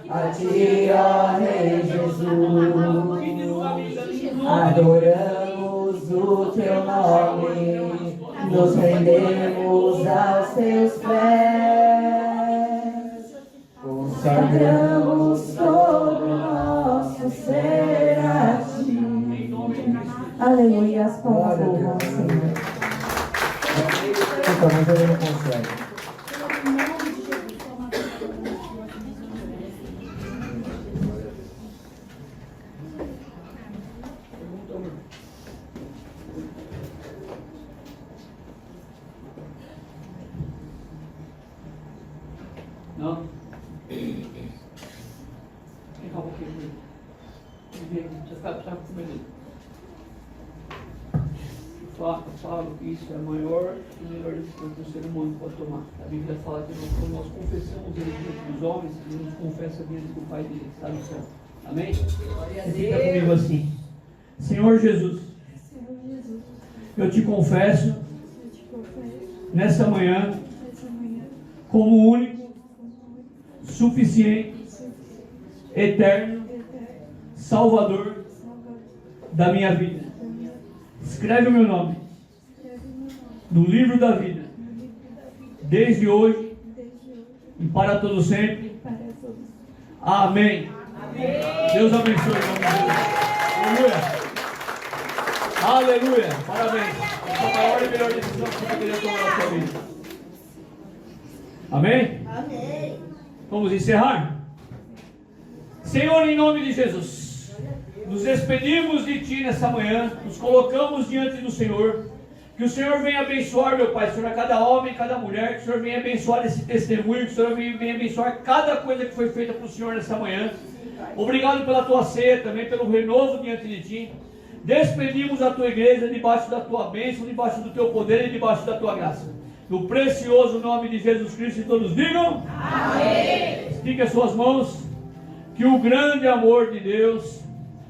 a Ti, ó Rei Jesus. Adoramos o Teu nome, nos rendemos aos Teus pés, consagramos todo o nosso ser a Ti. Aleluia, as palmas Glória a louvam ao Deus. Senhor. Então, mas ele não consegue. Não? Vem cá um pouquinho. Vem, já está comendo. Falo que isso é maior e melhor decisão que o ser humano pode tomar. A Bíblia fala que quando nós confessamos ele diante dos homens, ele nos confessa diante do Pai dele, está no céu. Amém? Repita comigo assim. Senhor Jesus, eu te confesso nessa manhã como único, suficiente, eterno, Salvador da minha vida. Escreve o meu nome no livro da vida, desde hoje e para todo sempre. Amém. Deus abençoe em nome de Deus. Aleluia. Aleluia. Parabéns. Essa é a maior e melhor decisão que você poderia tomar na sua vida. Amém? Amém. Vamos encerrar? Senhor, em nome de Jesus, nos despedimos de Ti nessa manhã, nos colocamos diante do Senhor. Que o Senhor venha abençoar, meu Pai, Senhor, a cada homem, cada mulher. Que o Senhor venha abençoar esse testemunho. Que o Senhor venha abençoar cada coisa que foi feita para o Senhor nessa manhã. Obrigado pela Tua ceia, também pelo renovo diante de Ti. Despedimos a Tua igreja debaixo da Tua bênção, debaixo do Teu poder e debaixo da Tua graça. No precioso nome de Jesus Cristo, e todos digam: amém. Estique as suas mãos. Que o grande amor de Deus,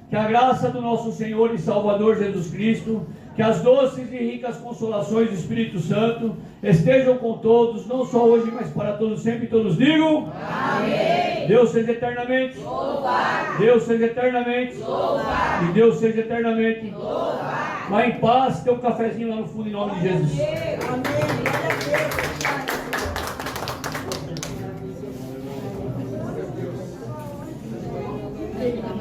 que a graça do nosso Senhor e Salvador Jesus Cristo, que as doces e ricas consolações do Espírito Santo estejam com todos, não só hoje, mas para todos sempre. Todos digam: amém. Deus seja eternamente louvado. Deus seja eternamente louvado. E Deus seja eternamente louvado. Vá em paz, tem um cafezinho lá no fundo, em nome de Jesus. Amém.